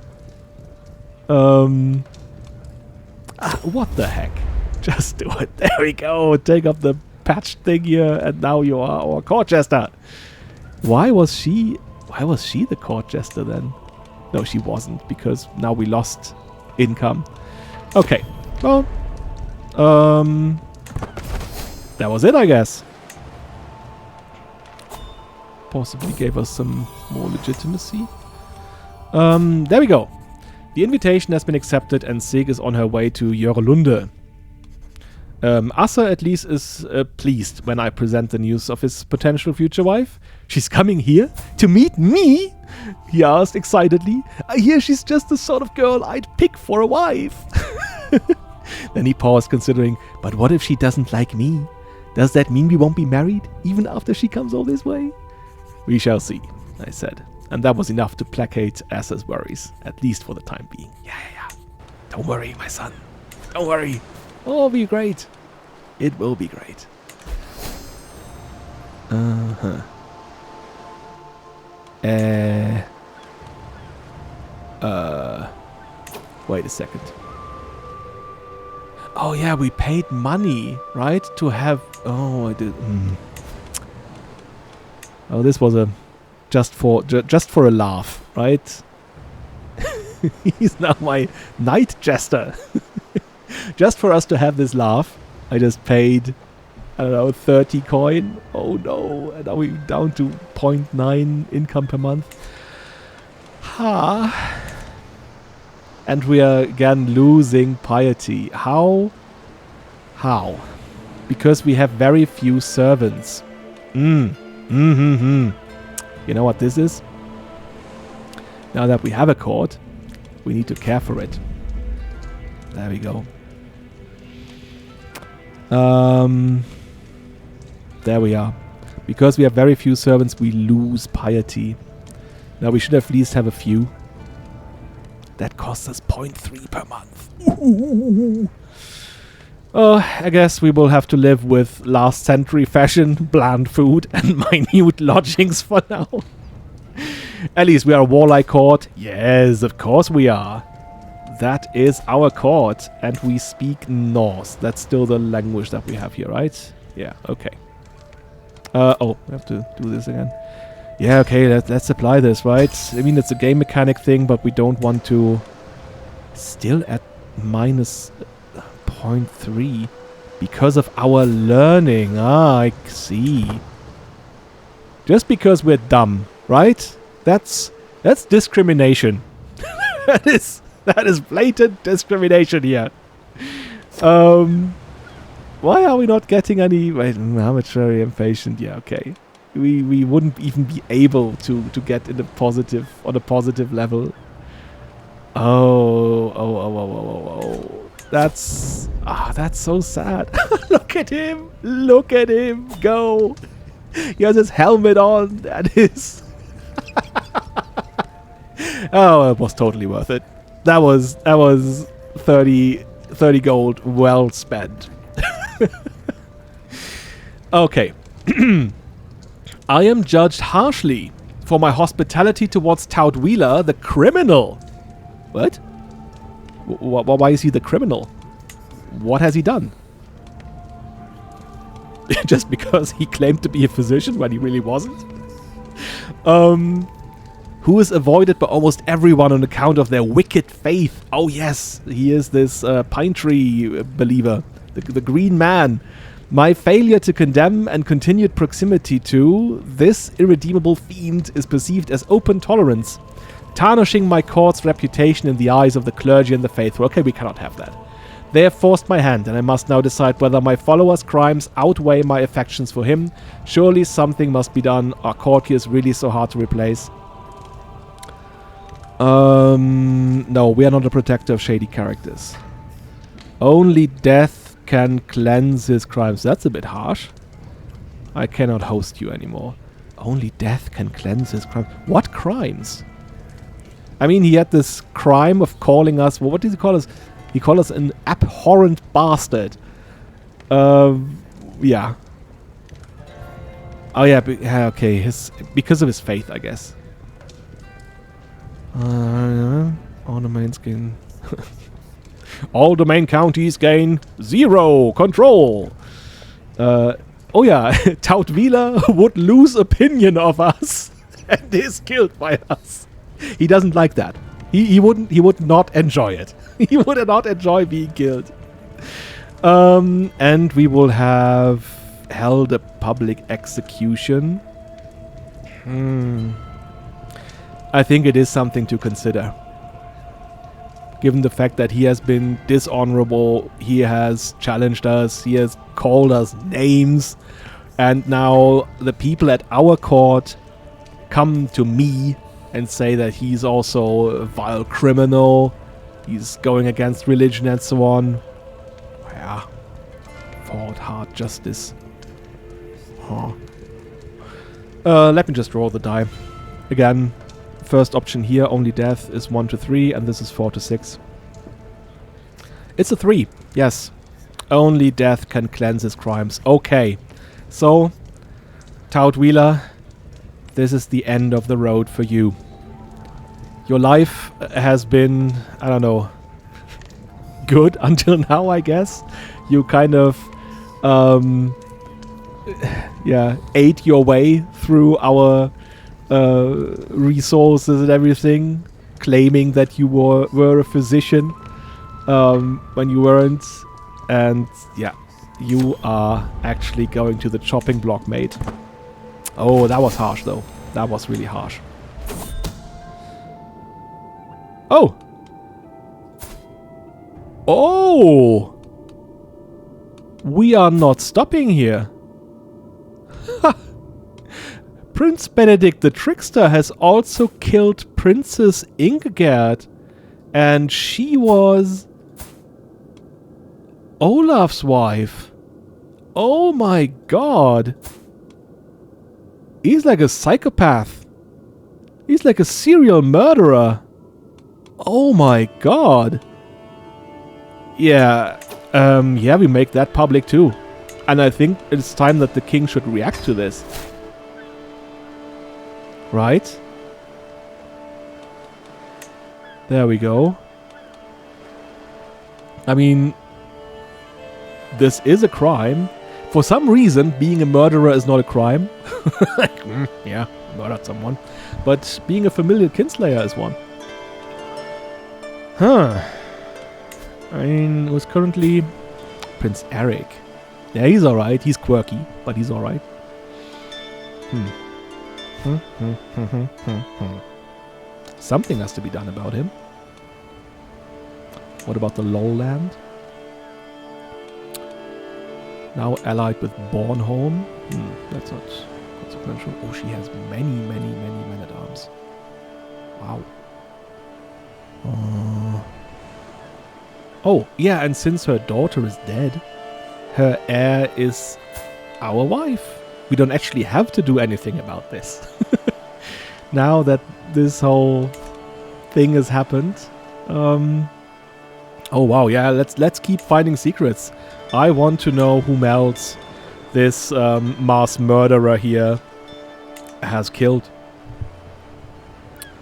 What the heck? Just do it. There we go. Take up the patched thing here, and now you are our court jester. Why was she the court jester then? No, she wasn't, because now we lost income. Okay. Well, that was it, I guess. Possibly gave us some more legitimacy. There we go. The invitation has been accepted and Sig is on her way to Jørlunde. Asa at least is pleased when I present the news of his potential future wife. She's coming here to meet me? He asked excitedly. I hear she's just the sort of girl I'd pick for a wife. Then he paused, considering, but what if she doesn't like me? Does that mean we won't be married, even after she comes all this way? We shall see, I said. And that was enough to placate Asa's worries, at least for the time being. Yeah. Don't worry, my son. Don't worry. It'll be great. It will be great. Wait a second. Oh yeah, we paid money, right? To have... Oh, I did... Oh, this was a... just for a laugh, right? He's now my knight jester. Just for us to have this laugh, I just paid, I don't know, 30 coin. Oh no, and now we're down to 0.9 income per month. Ha. And we are again losing piety. How? Because we have very few servants. You know what this is? Now that we have a court, we need to care for it. There we go. There we are. Because we have very few servants, we lose piety. Now we should at least have a few. That costs us 0.3 per month. Ooh. I guess we will have to live with last century fashion, bland food, and minute lodgings for now. At least we are a warlike court. Yes, of course we are. That is our court, and we speak Norse. That's still the language that we have here, right? Yeah, okay. Oh, we have to do this again. Yeah, okay, let's apply this, right? I mean, it's a game mechanic thing, but we don't want to... Still at minus 0.3 because of our learning. Ah, I see. Just because we're dumb, right? That's discrimination. That is blatant discrimination here. Why are we not getting any... Wait, arbitrary impatient. Yeah, okay. We wouldn't even be able to get in on a positive level. Oh. That's so sad. Look at him go. He has his helmet on. That is... Oh, it was totally worth it. That was 30 gold well spent. Okay. I am judged harshly for my hospitality towards Tout Wheeler, the criminal. What? Why is he the criminal? What has he done? Just because he claimed to be a physician when he really wasn't? who is avoided by almost everyone on account of their wicked faith. Oh yes, he is this pine tree believer, the green man. My failure to condemn and continued proximity to this irredeemable fiend is perceived as open tolerance, tarnishing my court's reputation in the eyes of the clergy and the faithful. Okay, we cannot have that. They have forced my hand, and I must now decide whether my followers' crimes outweigh my affections for him. Surely something must be done. Our court here is really so hard to replace. No, we are not a protector of shady characters. Only death can cleanse his crimes. That's a bit harsh. I cannot host you anymore. Only death can cleanse his crimes. What crimes? I mean, he had this crime of calling us... Well, what did he call us? He called us an abhorrent bastard. Yeah. Oh, yeah, okay. Because of his faith, I guess. All domains gain... All domain counties gain 0 control. Oh yeah, Tautwila would lose opinion of us and is killed by us. He doesn't like that. He would not enjoy it. He would not enjoy being killed. And we will have held a public execution. I think it is something to consider. Given the fact that he has been dishonorable, he has challenged us, he has called us names, and now the people at our court come to me and say that he's also a vile criminal, he's going against religion and so on. Yeah. Fought hard justice. Huh. Let me just roll the die. Again, first option here, only death, is 1 to 3, and this is 4 to 6. It's a 3, yes. Only death can cleanse his crimes. Okay. So, Tautwila, this is the end of the road for you. Your life has been, I don't know, good until now, I guess. You kind of, yeah, ate your way through our resources and everything, claiming that you were a physician when you weren't. And yeah, you are actually going to the chopping block, mate. Oh, that was harsh, though. That was really harsh. Oh! Oh! We are not stopping here. Prince Benedict the Trickster has also killed Princess Ingegerd. And she was Olaf's wife. Oh my god. He's like a psychopath. He's like a serial murderer. Oh my god. Yeah, yeah, we make that public too. And I think it's time that the king should react to this. Right? There we go. I mean, this is a crime. For some reason, being a murderer is not a crime. Like, yeah, murdered someone. But being a familiar kinslayer is one. Huh. I mean, it was currently Prince Eric. Yeah, he's alright. He's quirky, but he's alright. Something has to be done about him. What about the Lowland? Now allied with Bornholm. That's not consequential. Oh, she has many men-at-arms. Wow. Oh, yeah, and since her daughter is dead, her heir is our wife. We don't actually have to do anything about this. Now that this whole thing has happened. Oh wow, yeah, let's keep finding secrets. I want to know whom else this mass murderer here has killed.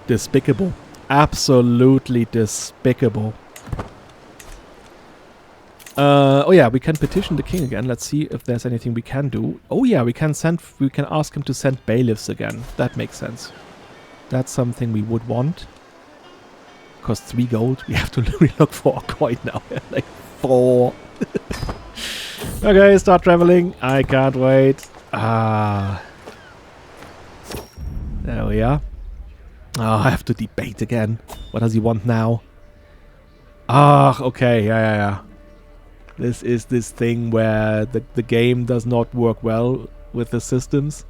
Despicable. Absolutely despicable. Oh yeah, we can petition the king again. Let's see if there's anything we can do. Oh yeah, we can ask him to send bailiffs again. That makes sense. That's something we would want. Cost 3 gold. We have to look for a coin now. Like 4. Okay, start traveling. I can't wait. Ah. There we are. Oh, I have to debate again. What does he want now? Ah, okay. Yeah. This is this thing where the game does not work well with the systems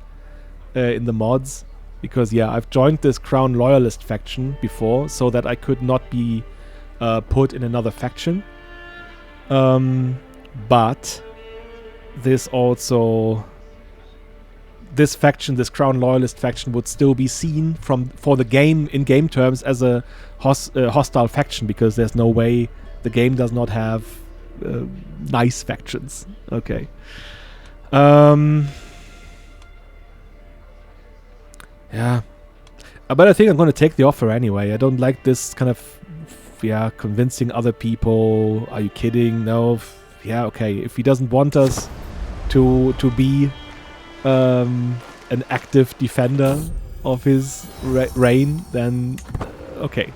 in the mods. Because, yeah, I've joined this Crown Loyalist faction before so that I could not be put in another faction. But this also... This faction, this Crown Loyalist faction, would still be seen for the game, in game terms, as a hostile faction, because there's no way the game does not have nice factions. Okay. Yeah. But I think I'm going to take the offer anyway. I don't like this kind of, convincing other people. Are you kidding? No. Yeah, okay. If he doesn't want us to be an active defender of his reign, then okay.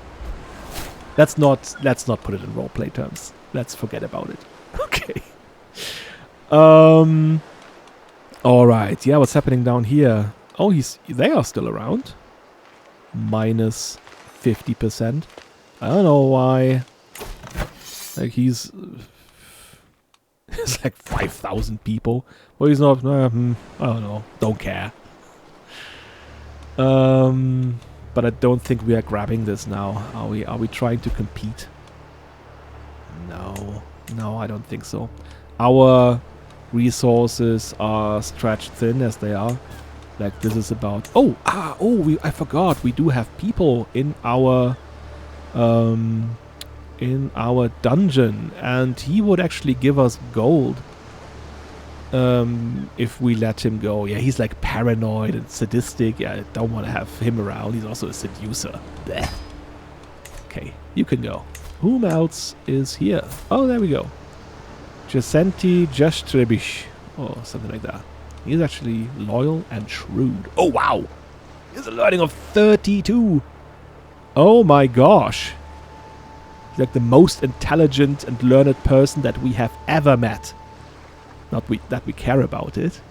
Let's not put it in roleplay terms. Let's forget about it. Okay. All right. Yeah, what's happening down here? Oh, they are still around. Minus 50%. I don't know why. Like it's like 5,000 people. Well, he's not. I don't know. Don't care. But I don't think we are grabbing this now. Are we trying to compete? No, I don't think so. Our resources are stretched thin as they are. Like this is about. I forgot. We do have people in our dungeon, and he would actually give us gold if we let him go. Yeah, he's like paranoid and sadistic. Yeah, I don't want to have him around. He's also a seducer. Blech. Okay, you can go. Whom else is here? Oh, there we go. Jacenti Jastrebish. or something like that. He's actually loyal and shrewd. Oh, wow! He's a learning of 32! Oh my gosh! He's like the most intelligent and learned person that we have ever met. Not that we care about it,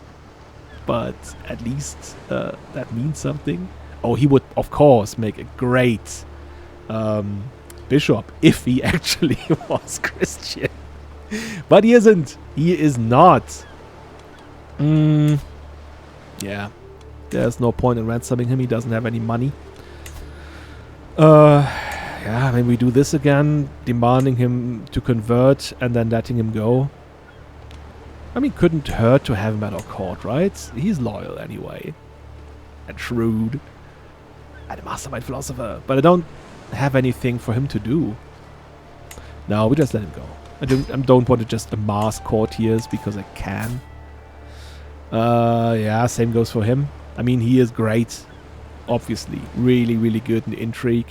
but at least that means something. Oh, he would, of course, make a great bishop if he actually was Christian. But he isn't. He is not. Yeah. There's no point in ransoming him. He doesn't have any money. Yeah, maybe we do this again, demanding him to convert and then letting him go. I mean, couldn't hurt to have him at our court, right? He's loyal anyway. And shrewd. And a mastermind philosopher. But I don't have anything for him to do. No, we just let him go. I don't want to just amass courtiers because I can. Yeah, same goes for him. I mean, he is great. Obviously. Really, really good in intrigue.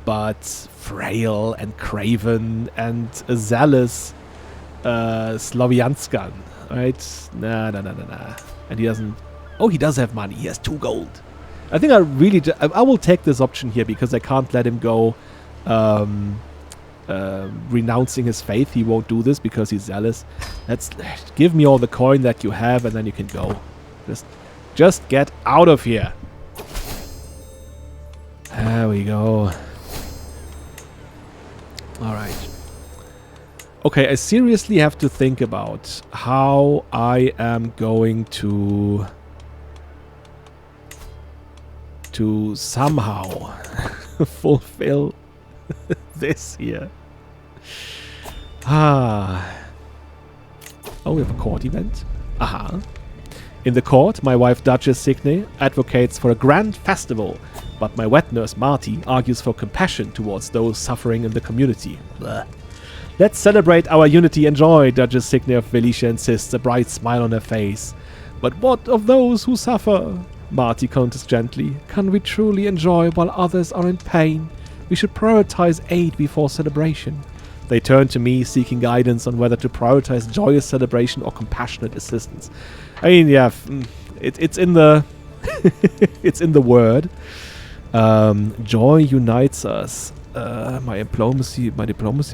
But frail and craven and zealous Slovianskan. Right? Nah. And he doesn't... Oh, he does have money. He has 2 gold. I think I will take this option here because I can't let him go renouncing his faith. He won't do this because he's zealous. Let's give me all the coin that you have and then you can go. Just get out of here. There we go. Alright. Okay, I seriously have to think about how I am going to somehow fulfill this here. Oh, we have a court event. Aha. In the court, my wife Duchess Signe advocates for a grand festival, but my wet nurse Marty argues for compassion towards those suffering in the community. Blah. Let's celebrate our unity and joy, Duchess Signe of Velicia insists, a bright smile on her face. But what of those who suffer? Marty counters gently. Can we truly enjoy while others are in pain? We should prioritize aid before celebration. They turn to me, seeking guidance on whether to prioritize joyous celebration or compassionate assistance. I mean, yeah, it's in the it's in the word. Joy unites us. My diplomacy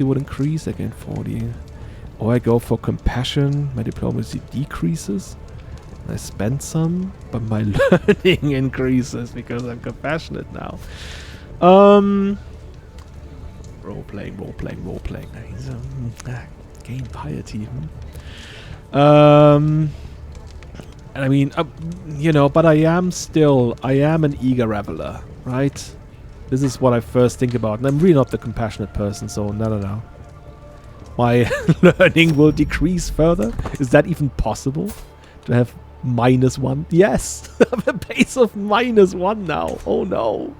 would increase again 40. Or I go for compassion. My diplomacy decreases. I spend some, but my learning increases because I'm compassionate now. Role-playing. Gain piety. And I mean, you know, but I am an eager reveler, right? This is what I first think about. And I'm really not the compassionate person, so no. My learning will decrease further. Is that even possible? To have -1? Yes! I have a base of -1 now. Oh no.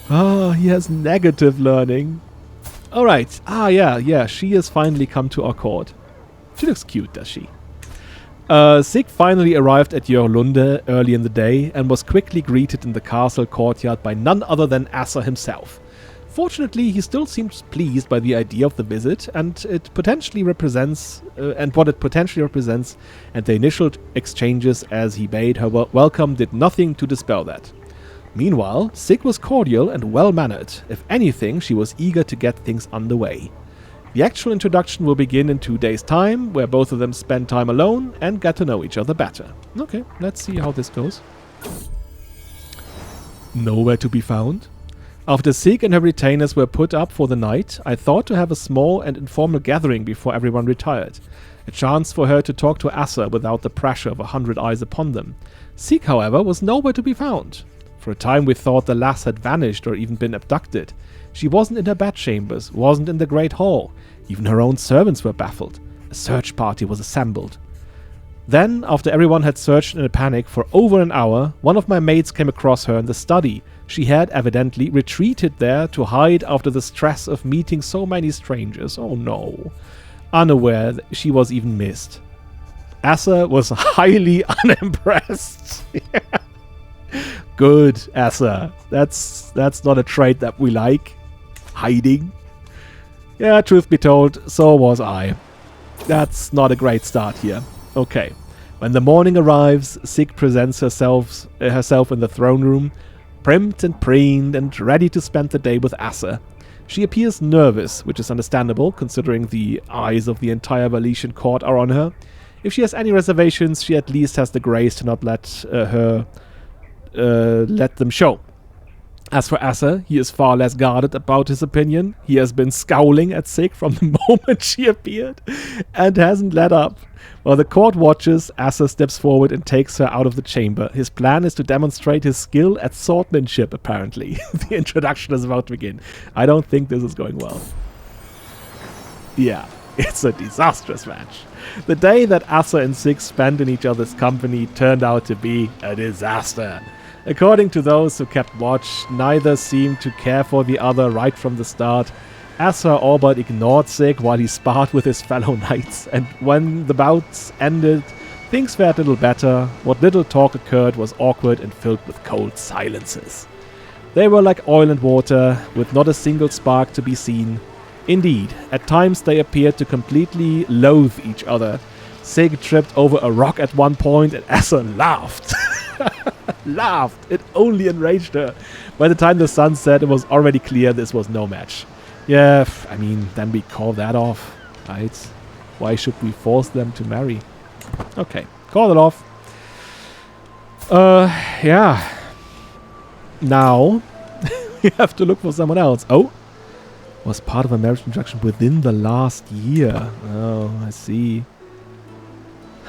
Oh, he has negative learning. Alright. Yeah. She has finally come to our court. She looks cute, does she? Sig finally arrived at Jörlunde early in the day and was quickly greeted in the castle courtyard by none other than Asser himself. Fortunately, he still seems pleased by the idea of the visit and what it potentially represents, and the initial exchanges as he bade her welcome did nothing to dispel that. Meanwhile, Sig was cordial and well-mannered. If anything, she was eager to get things underway. The actual introduction will begin in 2 days' time, where both of them spend time alone and get to know each other better. Okay, let's see how this goes. Nowhere to be found. After Sig and her retainers were put up for the night, I thought to have a small and informal gathering before everyone retired. A chance for her to talk to Asser without the pressure of 100 eyes upon them. Sig, however, was nowhere to be found. For a time we thought the lass had vanished or even been abducted. She wasn't in her bedchambers, wasn't in the Great Hall. Even her own servants were baffled. A search party was assembled. Then, after everyone had searched in a panic for over an hour, one of my maids came across her in the study. She had evidently retreated there to hide after the stress of meeting so many strangers. Oh no. Unaware that she was even missed. Asser was highly unimpressed. Good, Asser. That's not a trait that we like. Hiding. Yeah, truth be told, so was I. That's not a great start here. Okay. When the morning arrives, Sig presents herself in the throne room, primed and preened and ready to spend the day with Asser. She appears nervous, which is understandable considering the eyes of the entire Valetian court are on her. If she has any reservations, she at least has the grace to not let them show. As for Asser, he is far less guarded about his opinion. He has been scowling at Sig from the moment she appeared and hasn't let up. While the court watches, Asser steps forward and takes her out of the chamber. His plan is to demonstrate his skill at swordsmanship, apparently. The introduction is about to begin. I don't think this is going well. Yeah, it's a disastrous match. The day that Asser and Sig spent in each other's company turned out to be a disaster. According to those who kept watch, neither seemed to care for the other right from the start. Asser all but ignored Sig while he sparred with his fellow knights, and when the bouts ended, things fared little better. What little talk occurred was awkward and filled with cold silences. They were like oil and water, with not a single spark to be seen. Indeed, at times they appeared to completely loathe each other. Sig tripped over a rock at one point, and Asser laughed. Laughed. It only enraged her. By the time the sun set, it was already clear this was no match. Yeah, I mean, then we call that off, right? Why should we force them to marry? Okay, call it off. Yeah. Now, we have to look for someone else. Oh, was part of a marriage introduction within the last year. Oh, I see.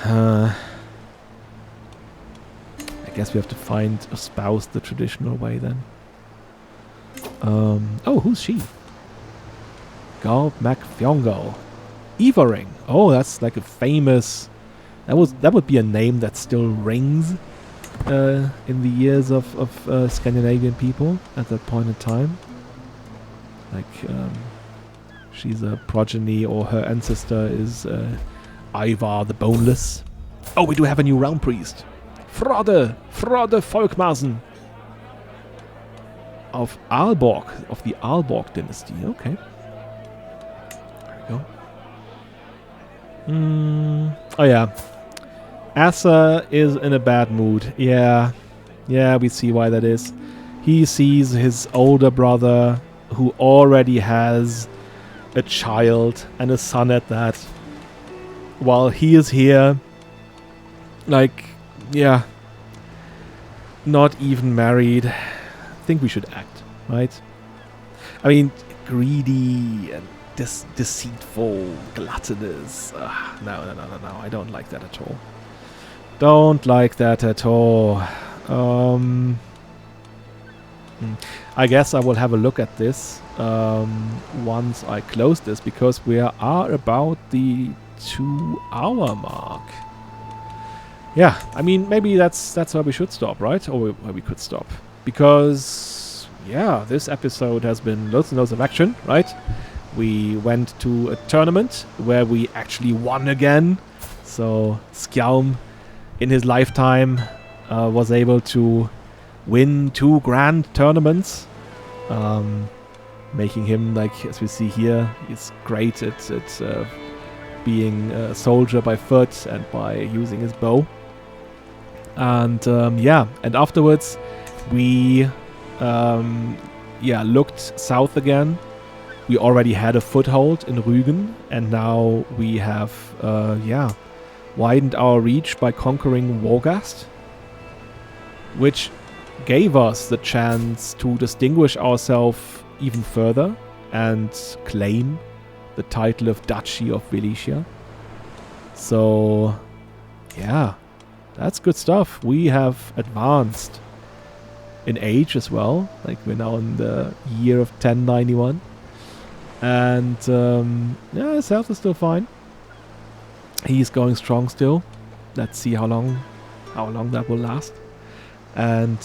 I guess we have to find a spouse the traditional way then. Oh, who's she? Galb MacFiongo. Evering. Oh, that's like a famous... That would be a name that still rings in the ears of Scandinavian people at that point in time. Like, she's a progeny, or her ancestor is Ivar the Boneless. Oh, we do have a new realm priest. Frode Folkmasen. Of Aalborg, of the Aalborg dynasty. Okay. There we go. Oh yeah. Asser is in a bad mood. Yeah. Yeah, we see why that is. He sees his older brother, who already has a child and a son at that, while he is here, like, yeah, not even married. I think we should act, right? I mean, greedy and deceitful, gluttonous. No. I don't like that at all. Don't like that at all. I guess I will have a look at this once I close this, because we are about the 2-hour mark. Yeah, I mean, maybe that's where we should stop, right? Or where we could stop. Because, yeah, this episode has been loads and loads of action, right? We went to a tournament where we actually won again. So, Skjalm, in his lifetime, was able to win 2 grand tournaments. Making him, like, as we see here, he's great at being a soldier by foot and by using his bow. And yeah, and afterwards we looked south again. We already had a foothold in Rügen, and now we have widened our reach by conquering Wolgast, which gave us the chance to distinguish ourselves even further and claim the title of Duchy of Wallachia. So yeah, that's good stuff. We have advanced in age as well. Like, we're now in the year of 1091. And yeah, his health is still fine. He's going strong still. Let's see how long that will last. And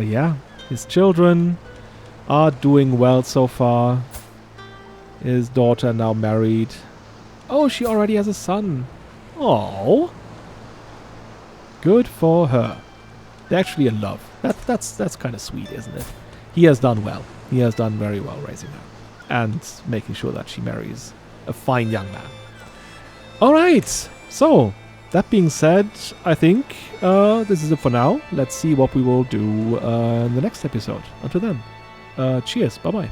yeah, his children are doing well so far. His daughter now married. Oh, she already has a son. Oh, good for her. They're actually in love. That's kind of sweet, isn't it? He has done well. He has done very well raising her and making sure that she marries a fine young man. All right. So, that being said, I think this is it for now. Let's see what we will do in the next episode. Until then, cheers. Bye-bye.